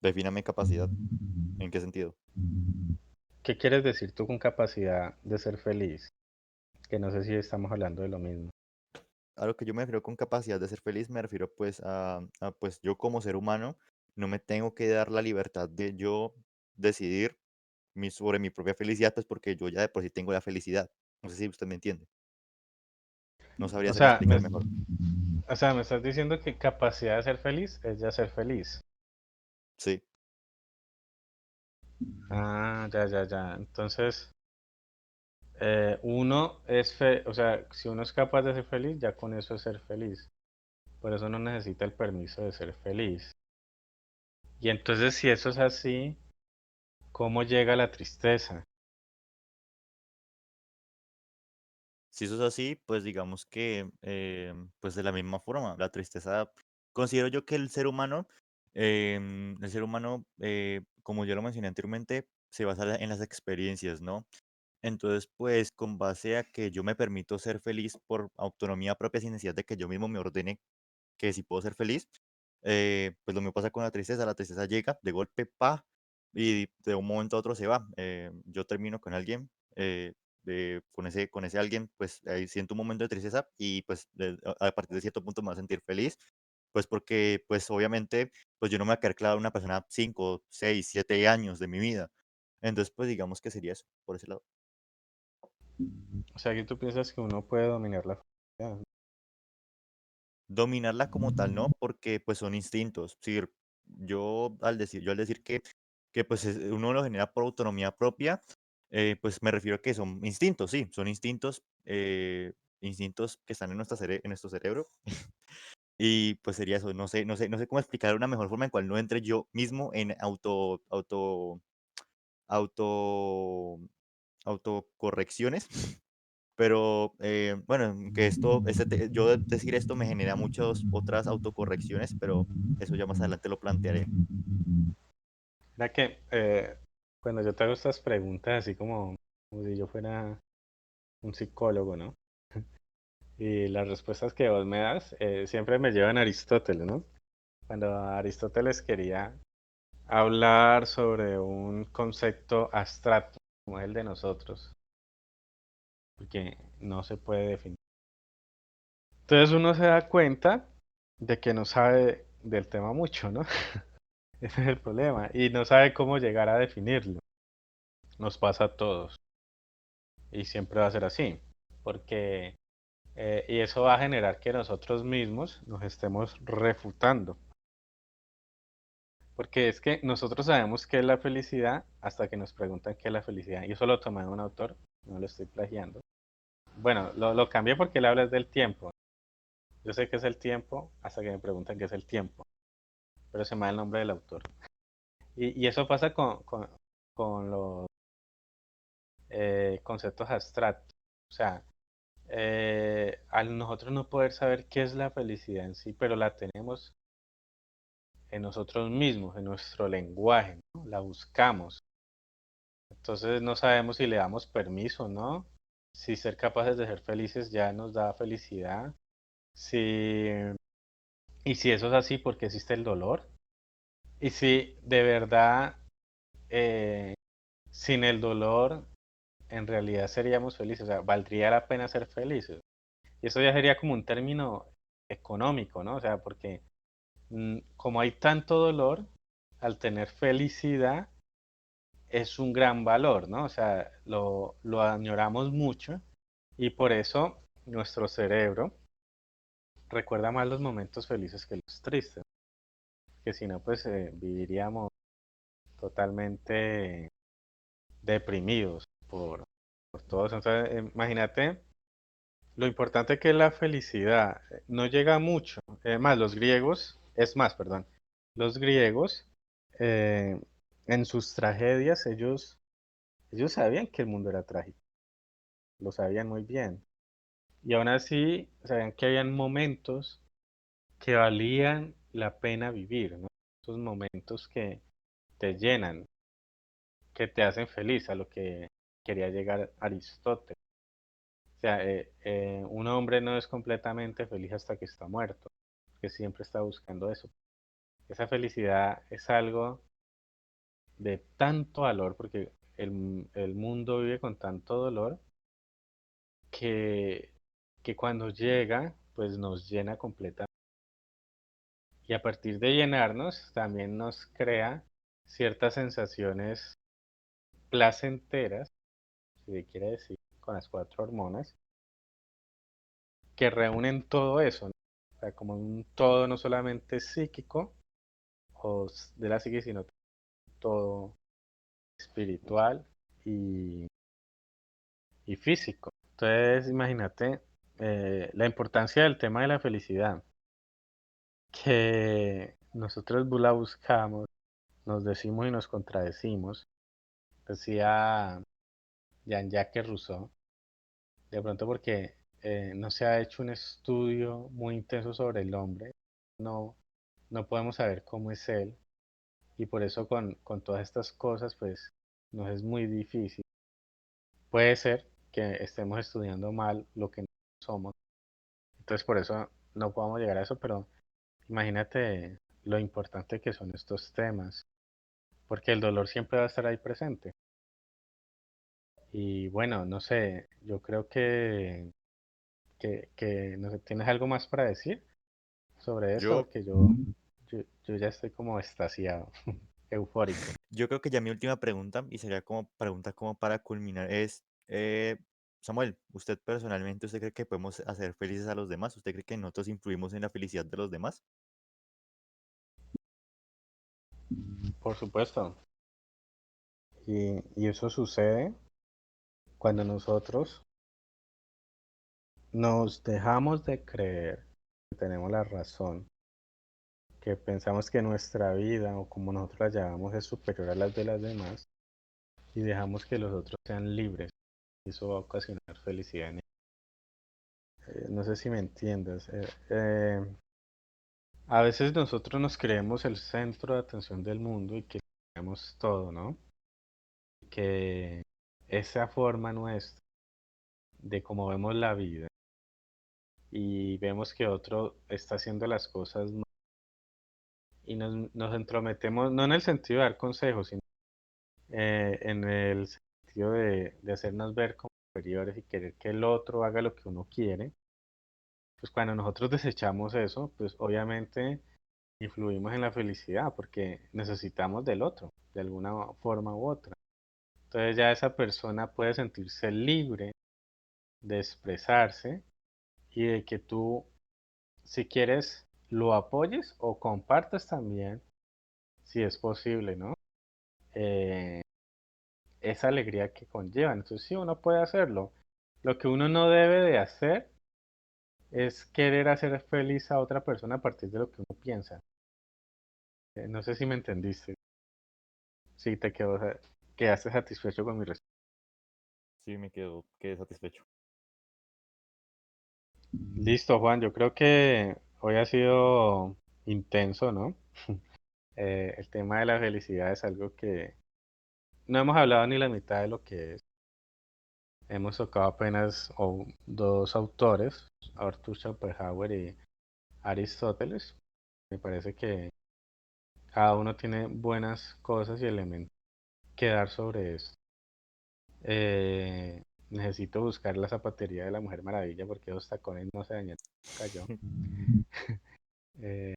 Defíname capacidad. ¿En qué sentido? ¿Qué quieres decir tú con capacidad de ser feliz? Que no sé si estamos hablando de lo mismo. A lo que yo me refiero con capacidad de ser feliz, me refiero pues pues yo como ser humano no me tengo que dar la libertad de yo decidir sobre mi propia felicidad, pues porque yo ya de por sí tengo la felicidad. No sé si usted me entiende. No sabría O si me sea, explicar mejor. me estás diciendo que capacidad de ser feliz es ya ser feliz. Sí, Ah, ya, ya, ya. Entonces, o sea, si uno es capaz de ser feliz, ya con eso es ser feliz. Por eso no necesita el permiso de ser feliz. Y entonces, si eso es así, ¿cómo llega la tristeza? si eso es así, pues digamos que pues de la misma forma, la tristeza, considero yo que el ser humano, como yo lo mencioné anteriormente, se basa en las experiencias, ¿no? Entonces, pues, con base a que yo me permito ser feliz por autonomía propia sin necesidad de que yo mismo me ordene que si puedo ser feliz, pues lo mismo pasa con la tristeza llega de golpe, pa, y de un momento a otro se va. Yo termino con alguien, con ese alguien, pues ahí siento un momento de tristeza y pues a partir de cierto punto me voy a sentir feliz, pues porque pues obviamente pues yo no me voy a quedar clavado en una persona 5, 6, 7 años de mi vida. Entonces, pues digamos que sería eso, por ese lado. O sea, que tú piensas que uno puede dominar la felicidad. Dominarla como tal no, porque, pues, son instintos. Sí, yo al decir que, pues, uno lo genera por autonomía propia, pues, me refiero a que son instintos, sí, son instintos, instintos que están en en nuestro cerebro, y, pues, sería eso. No sé cómo explicar de una mejor forma en cual no entre yo mismo en auto autocorrecciones. Pero, bueno, que yo decir esto me genera muchas otras autocorrecciones, pero eso ya más adelante lo plantearé. Mira que cuando yo te hago estas preguntas, así como si yo fuera un psicólogo, ¿no? Y las respuestas que vos me das siempre me llevan a Aristóteles, ¿no? Cuando Aristóteles quería hablar sobre un concepto abstracto, como es el de nosotros, porque no se puede definir. Entonces uno se da cuenta de que no sabe del tema mucho, ¿no? Ese es el problema. Y no sabe cómo llegar a definirlo. Nos pasa a todos. Y siempre va a ser así. Porque, y eso va a generar que nosotros mismos nos estemos refutando. Porque es que nosotros sabemos qué es la felicidad hasta que nos preguntan qué es la felicidad. Y eso lo tomé de un autor, no lo estoy plagiando. Bueno, lo cambié porque él habla del tiempo. Yo sé qué es el tiempo hasta que me preguntan qué es el tiempo. Pero se me da el nombre del autor. Y eso pasa con los conceptos abstractos. O sea, al nosotros no poder saber qué es la felicidad en sí, pero la tenemos en nosotros mismos, en nuestro lenguaje, ¿no? La buscamos. Entonces no sabemos si le damos permiso, ¿no? Si ser capaces de ser felices ya nos da felicidad. Si, y si eso es así, ¿por qué existe el dolor? Y si de verdad, eh, sin el dolor, en realidad seríamos felices, o sea, valdría la pena ser felices. Y eso ya sería como un término económico, ¿no? O sea, porque como hay tanto dolor, al tener felicidad es un gran valor, ¿no? O sea, lo añoramos mucho y por eso nuestro cerebro recuerda más los momentos felices que los tristes, que si no, pues viviríamos totalmente deprimidos por todo eso. Entonces, imagínate lo importante que es la felicidad. No llega mucho. Más, los griegos, es más, perdón, los griegos, eh, en sus tragedias, ellos sabían que el mundo era trágico, lo sabían muy bien. Y aún así, sabían que habían momentos que valían la pena vivir, ¿no? Esos momentos que te llenan, que te hacen feliz, a lo que quería llegar Aristóteles. O sea, un hombre no es completamente feliz hasta que está muerto, que siempre está buscando eso. Esa felicidad es algo de tanto valor, porque el mundo vive con tanto dolor que, que cuando llega, pues nos llena completamente. Y a partir de llenarnos, también nos crea ciertas sensaciones placenteras, si se quiere decir, con las cuatro hormonas, que reúnen todo eso, ¿no? O sea, como un todo no solamente psíquico o de la psique, sino todo espiritual y, y físico. Entonces, imagínate la importancia del tema de la felicidad, que nosotros la buscamos, nos decimos y nos contradecimos, decía Jean-Jacques Rousseau, de pronto porque no se ha hecho un estudio muy intenso sobre el hombre, no, no podemos saber cómo es él, y por eso con todas estas cosas, pues nos es muy difícil. Puede ser que estemos estudiando mal lo que no somos, entonces por eso no podamos llegar a eso, pero imagínate lo importante que son estos temas, porque el dolor siempre va a estar ahí presente. Y bueno, no sé, yo creo que no sé, ¿tienes algo más para decir sobre esto? Yo, Porque yo ya estoy como extasiado, eufórico. yo creo que ya mi última pregunta, y sería como pregunta como para culminar, es, Samuel, ¿usted personalmente, usted cree que podemos hacer felices a los demás? ¿Usted cree que nosotros influimos en la felicidad de los demás? Por supuesto. Y eso sucede cuando nosotros nos dejamos de creer que tenemos la razón, que pensamos que nuestra vida o como nosotros la llamamos es superior a las de las demás y dejamos que los otros sean libres. Eso va a ocasionar felicidad en ellos. No sé si me entiendes. A veces nosotros nos creemos el centro de atención del mundo y que tenemos todo, ¿no? Que esa forma nuestra de cómo vemos la vida y vemos que otro está haciendo las cosas mal y nos entrometemos, no en el sentido de dar consejos, sino en el sentido de hacernos ver como superiores y querer que el otro haga lo que uno quiere, pues cuando nosotros desechamos eso, pues obviamente influimos en la felicidad porque necesitamos del otro, de alguna forma u otra. Entonces ya esa persona puede sentirse libre de expresarse y de que tú, si quieres, lo apoyes o compartas también, si es posible, ¿no? Eh, esa alegría que conllevan. Entonces sí, uno puede hacerlo. Lo que uno no debe de hacer es querer hacer feliz a otra persona a partir de lo que uno piensa. No sé si me entendiste, si te quedaste satisfecho con mi respuesta. Sí, quedé satisfecho. Listo, Juan, yo creo que hoy ha sido intenso, ¿no? El tema de la felicidad es algo que no hemos hablado ni la mitad de lo que es. Hemos tocado apenas dos autores, Arthur Schopenhauer y Aristóteles. Me parece que cada uno tiene buenas cosas y elementos que dar sobre esto. Necesito buscar la zapatería de la Mujer Maravilla porque esos tacones no se dañan nunca yo. Eh,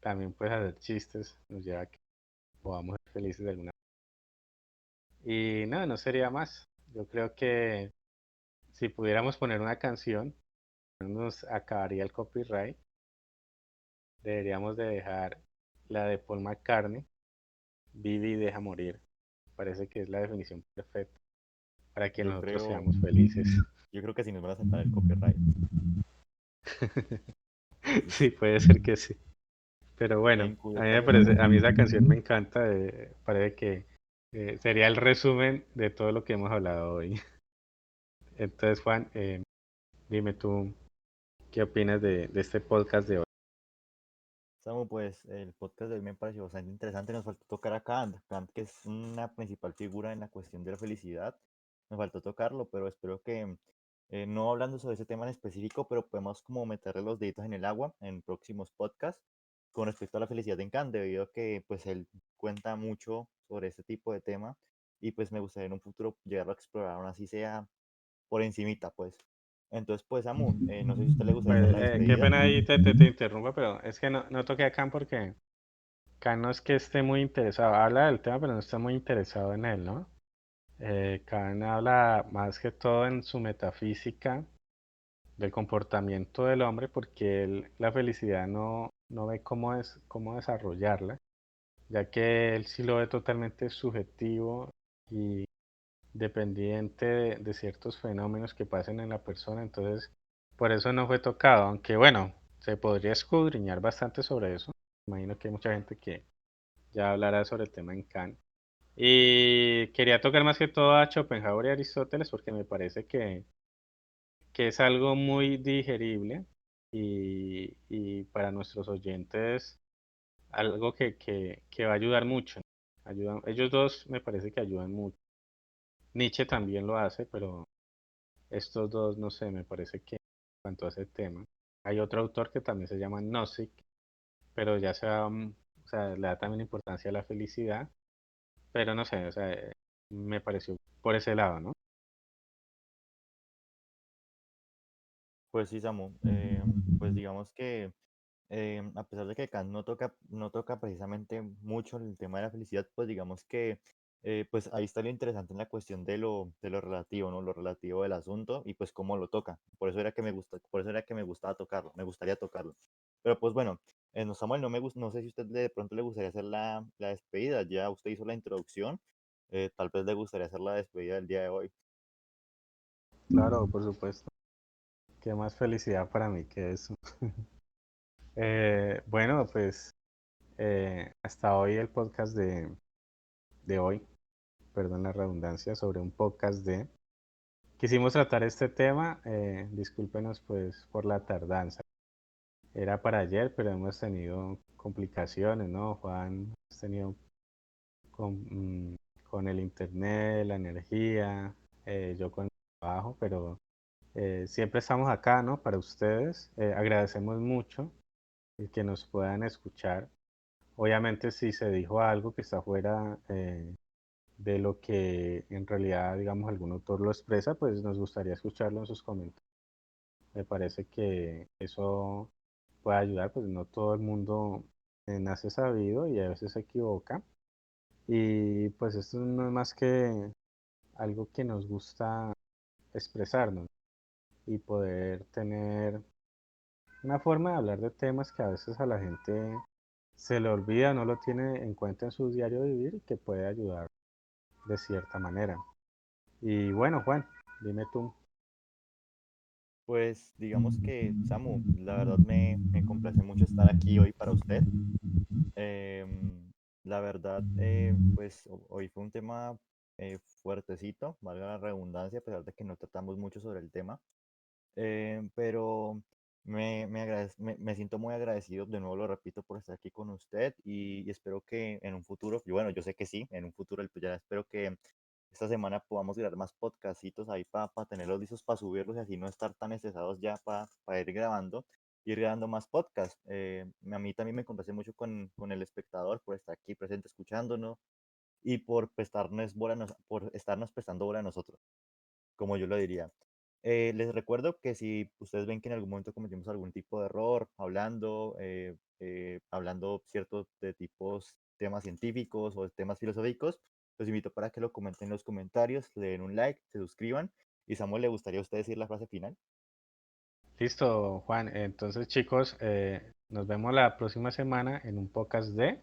También pues hacer chistes nos lleva a que podamos ser felices de alguna manera. Y no, no sería más. Yo creo que si pudiéramos poner una canción, nos acabaría el copyright. Deberíamos de dejar la de Paul McCartney, Vive y deja morir. Parece que es la definición perfecta para que Yo nosotros creo, seamos felices. yo creo que si nos van a saltar el copyright. Sí, puede ser que sí. Pero bueno, En a cuyo mí me caso, parece, a mí esa canción me encanta. Parece que sería el resumen de todo lo que hemos hablado hoy. Entonces, Juan, dime tú, ¿qué opinas de este podcast de hoy? Samu, pues el podcast de hoy me pareció bastante interesante. Nos faltó tocar a Kant. Kant, que es una principal figura en la cuestión de la felicidad. Nos faltó tocarlo, pero espero que, no hablando sobre ese tema en específico, pero podemos como meterle los deditos en el agua en próximos podcasts con respecto a la felicidad en Kant, debido a que pues él cuenta mucho sobre este tipo de tema y pues me gustaría en un futuro llegarlo a explorar, aún así sea por encimita, pues. Entonces, pues, Samu, no sé si a usted le gustaría hacer Pues, la qué despedida. pena ahí te interrumpa, pero es que no toqué a Khan porque Khan no es que esté muy interesado. Habla del tema, pero no está muy interesado en él, ¿no? Khan habla más que todo en su metafísica del comportamiento del hombre porque él la felicidad no ve cómo desarrollarla, ya que él sí lo ve totalmente subjetivo y dependiente de ciertos fenómenos que pasen en la persona, entonces por eso no fue tocado, aunque bueno, se podría escudriñar bastante sobre eso. Imagino que hay mucha gente que ya hablará sobre el tema en Kant. Y quería tocar más que todo a Schopenhauer y Aristóteles porque me parece que es algo muy digerible y para nuestros oyentes algo que va a ayudar mucho. Ellos dos me parece que ayudan mucho. Nietzsche también lo hace, pero estos dos, no sé, me parece que en cuanto a ese tema. Hay otro autor que también se llama Nozick, pero ya o sea, le da también importancia a la felicidad, pero no sé, o sea, me pareció por ese lado, ¿no? Pues sí, Samu, pues digamos que a pesar de que Kant no toca precisamente mucho el tema de la felicidad, pues digamos que pues ahí está lo interesante en la cuestión de lo relativo, ¿no? Lo relativo del asunto y pues cómo lo toca. Por eso era que me gustaba tocarlo, me gustaría tocarlo. Pero pues bueno, no, Samuel, no sé si usted de pronto le gustaría hacer la despedida, ya usted hizo la introducción, tal vez le gustaría hacer la despedida del día de hoy. Claro, por supuesto. Qué más felicidad para mí que eso. Bueno, pues hasta hoy el podcast de hoy, perdón la redundancia, sobre un podcast de... Quisimos tratar este tema, discúlpenos pues por la tardanza. Era para ayer, pero hemos tenido complicaciones, ¿no, Juan? Hemos tenido con, con el internet, la energía, yo con el trabajo, pero siempre estamos acá, ¿no? Para ustedes. Agradecemos mucho el que nos puedan escuchar. Obviamente, si se dijo algo que está fuera de lo que en realidad, digamos, algún autor lo expresa, pues nos gustaría escucharlo en sus comentarios. Me parece que eso puede ayudar, pues no todo el mundo nace sabido y a veces se equivoca. Y pues esto no es más que algo que nos gusta expresarnos y poder tener una forma de hablar de temas que a veces a la gente se le olvida, no lo tiene en cuenta en su diario vivir y que puede ayudar de cierta manera. Y bueno, Juan, dime tú. Pues digamos que, Samu, la verdad me complace mucho estar aquí hoy para usted. Em, la verdad, pues hoy fue un tema fuertecito, valga la redundancia, a pesar de que no tratamos mucho sobre el tema. Pero me siento muy agradecido, de nuevo lo repito, por estar aquí con usted y espero que en un futuro, y bueno, yo sé que sí, en un futuro ya espero que esta semana podamos grabar más podcastitos ahí para tenerlos listos para subirlos y así no estar tan estresados ya para ir grabando más podcasts. A mí también me complace mucho con el espectador por estar aquí presente escuchándonos y por por estarnos prestando bola a nosotros, como yo lo diría. Les recuerdo que si ustedes ven que en algún momento cometimos algún tipo de error hablando ciertos de tipos, temas científicos o temas filosóficos, los invito para que lo comenten en los comentarios, le den un like, se suscriban. Y Samuel, ¿le gustaría a usted decir la frase final? Listo, Juan. Entonces, chicos, nos vemos la próxima semana en un podcast de